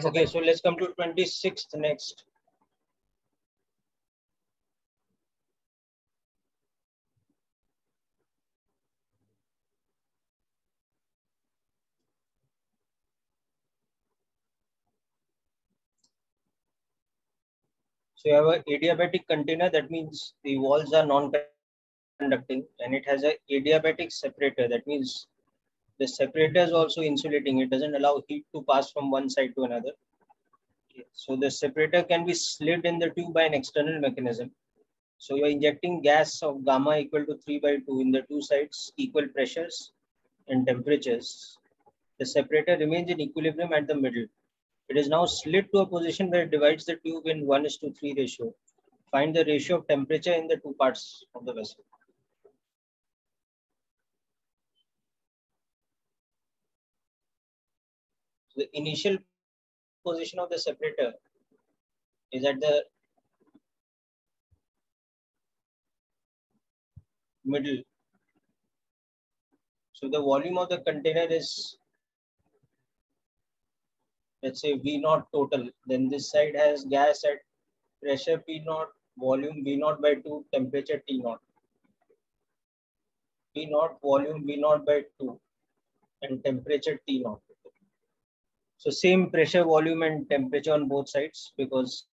Okay, so let's come to 26th next. So you have a adiabatic container, that means the walls are non-conducting, and it has a adiabatic separator, that means the separator is also insulating. It doesn't allow heat to pass from one side to another. Okay. So the separator can be slid in the tube by an external mechanism. So you are injecting gas of gamma equal to 3/2 in the two sides, equal pressures and temperatures. The separator remains in equilibrium at the middle. It is now slid to a position where it divides the tube in 1:3 ratio. Find the ratio of temperature in the two parts of the vessel. So the initial position of the separator is at the middle. So the volume of the container is, let's say, V naught total. Then this side has gas at pressure P naught, volume V naught by 2, temperature T naught. P naught, volume V naught by 2, and temperature T naught. So same pressure, volume, and temperature on both sides because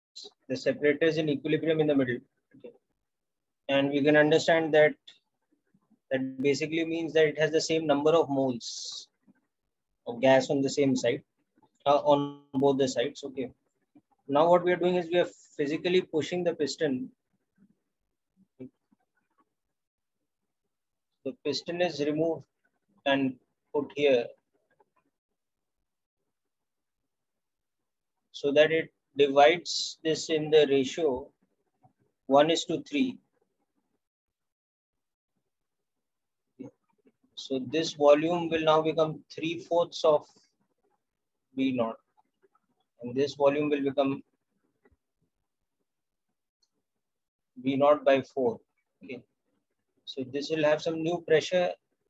the separator is in equilibrium in the middle. Okay. And we can understand that basically means that it has the same number of moles of gas on the same side, on both the sides. Okay. Now what we are doing is we are physically pushing the piston. The piston is removed and put here so that it divides this in the ratio 1:3. So this volume will now become 3/4 of V naught, and this volume will become V naught by 4. Okay. So this will have some new pressure,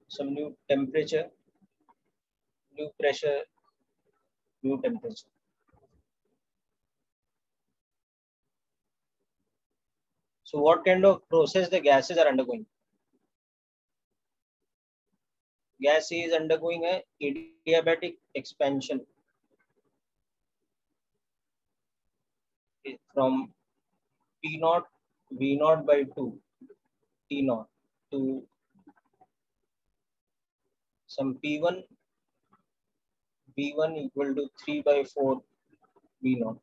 some new temperature, new pressure, new temperature. So what kind of process the gases are undergoing? Gas A is undergoing a adiabatic expansion from P naught V naught by 2 T naught to some P1 V1 equal to 3/4 V naught.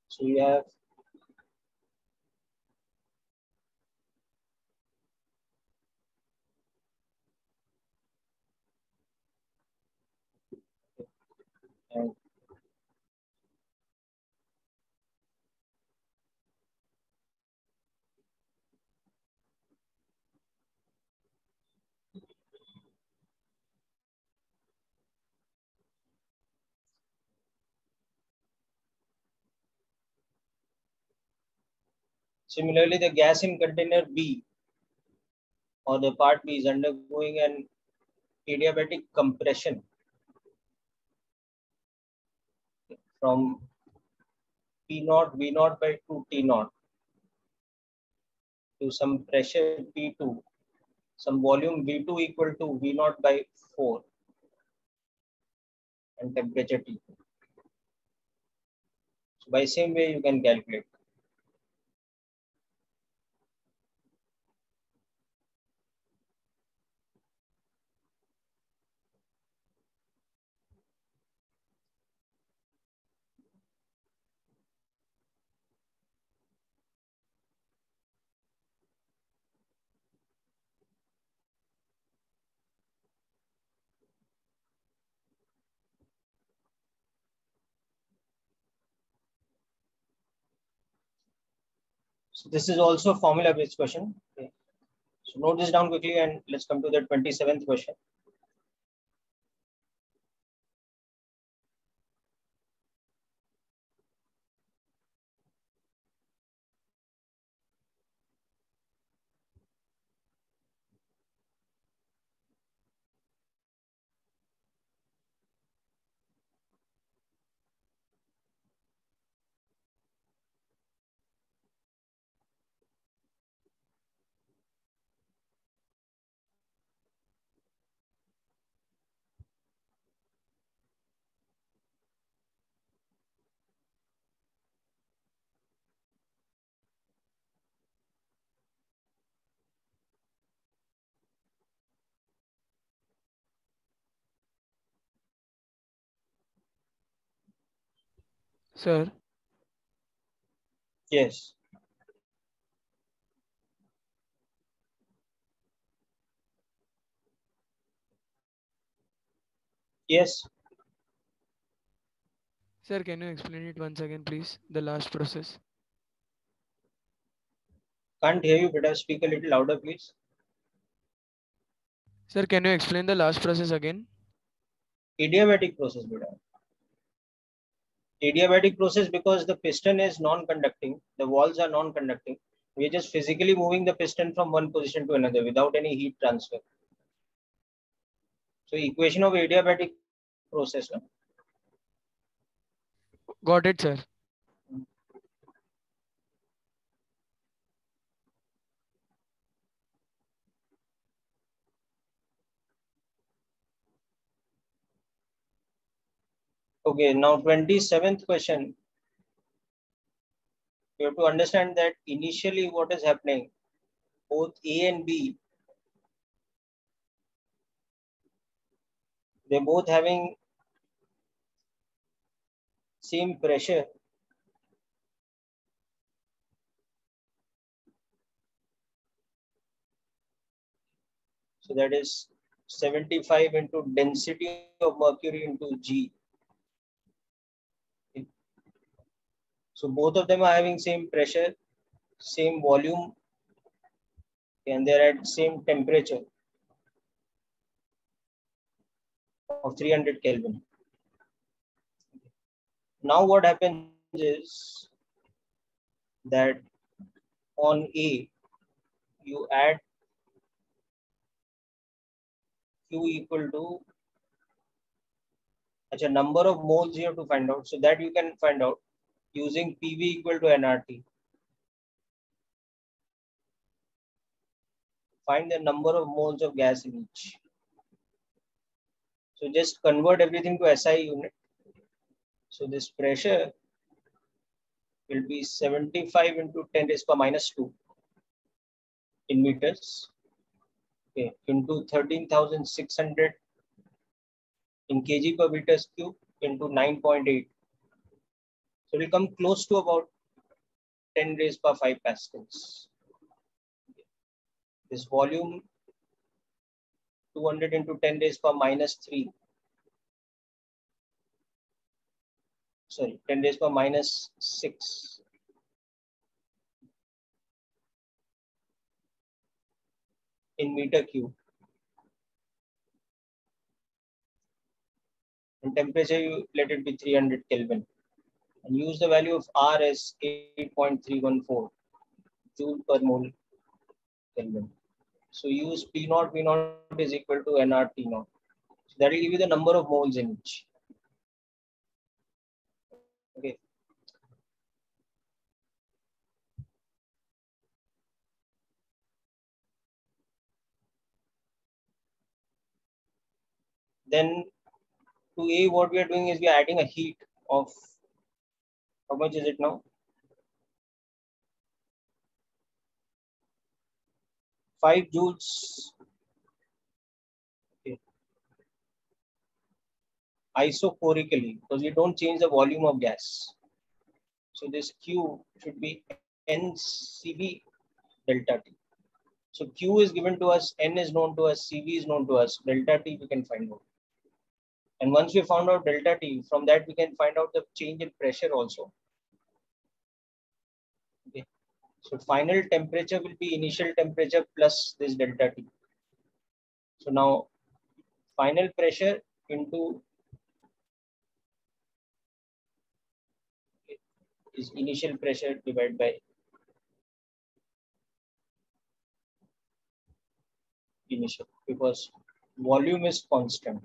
So you have and similarly the gas in container B or the part B is undergoing an adiabatic compression from P naught V naught by 2 T naught to some pressure P2, some volume V2 equal to V naught by 4 and temperature T. So by same way you can calculate. So this is also a formula based question. Okay. So note this down quickly and let's come to the 27th question. Sir, Yes. Yes, Sir, can you explain it once again, please? The last process. can't hear you, better speak a little louder, please. Sir, can you explain the last process again? Adiabatic process, beta. Adiabatic process because the piston is non-conducting, the walls are non-conducting. We are just physically moving the piston from one position to another without any heat transfer. So equation of adiabatic process. No? Got it, sir. Okay, now 27th question. You have to understand that initially what is happening, both A and B, they're both having same pressure. So that is 75 into density of mercury into G. So both of them are having same pressure, same volume, and they're at same temperature of 300 Kelvin. Now what happens is that on A, you add Q equal to a number of moles you have to find out. So that you can find out using PV equal to nRT. Find the number of moles of gas in each. So just convert everything to SI unit. So this pressure will be 75 into 10 raised to minus 2 in meters. Okay, into 13,600 in kg per meters cube into 9.8. So it will come close to about 10 raised to 5 pascals. This volume 200 into 10 raised to minus 3. Sorry, 10 raised to minus 6. In meter cube. And temperature, you let it be 300 Kelvin. And use the value of R as 8.314 joule per mole Kelvin. So use P naught, V naught is equal to nRT naught. So that will give you the number of moles in each. Okay. Then to A, what we are doing is we are adding a heat of, how much is it now? 5 joules. Okay. Isochorically, because we don't change the volume of gas. So this Q should be NCV delta T. So Q is given to us, N is known to us, CV is known to us, delta T we can find out. And once we found out delta T, from that we can find out the change in pressure also. Okay. So final temperature will be initial temperature plus this delta T. So now final pressure into is initial pressure divided by initial, because volume is constant.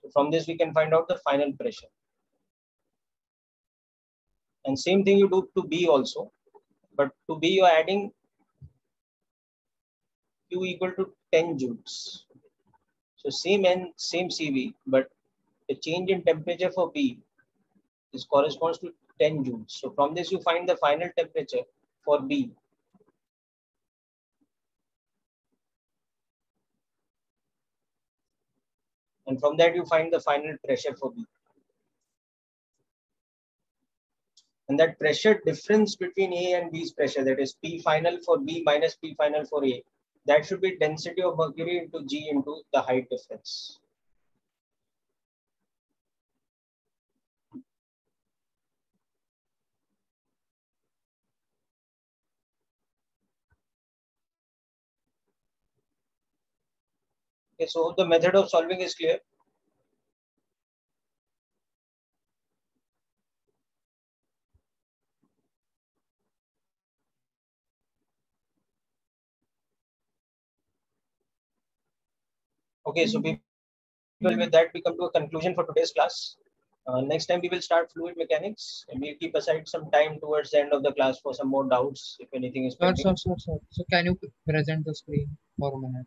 So from this we can find out the final pressure. And same thing you do to B also, but to B you are adding Q equal to 10 joules. So same N, same CV, but the change in temperature for B is corresponds to 10 joules. So from this you find the final temperature for B. And from that you find the final pressure for B. And that pressure difference between A and B's pressure, that is P final for B minus P final for A, That should be density of mercury into G into the height difference. Okay, so the method of solving is clear. Okay, so people, with that, we come to a conclusion for today's class. Next time we will start fluid mechanics, and we'll keep aside some time towards the end of the class for some more doubts if anything is pending. Sir. So can you present the screen for a minute?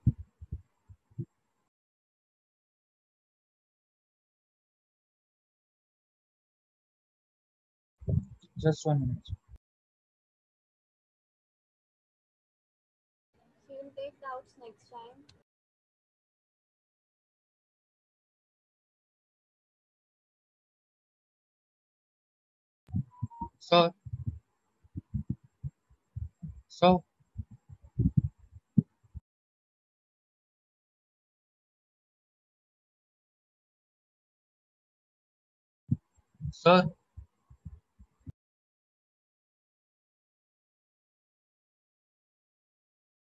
Just 1 minute. So you'll take doubts next time. Sir. So. Sir.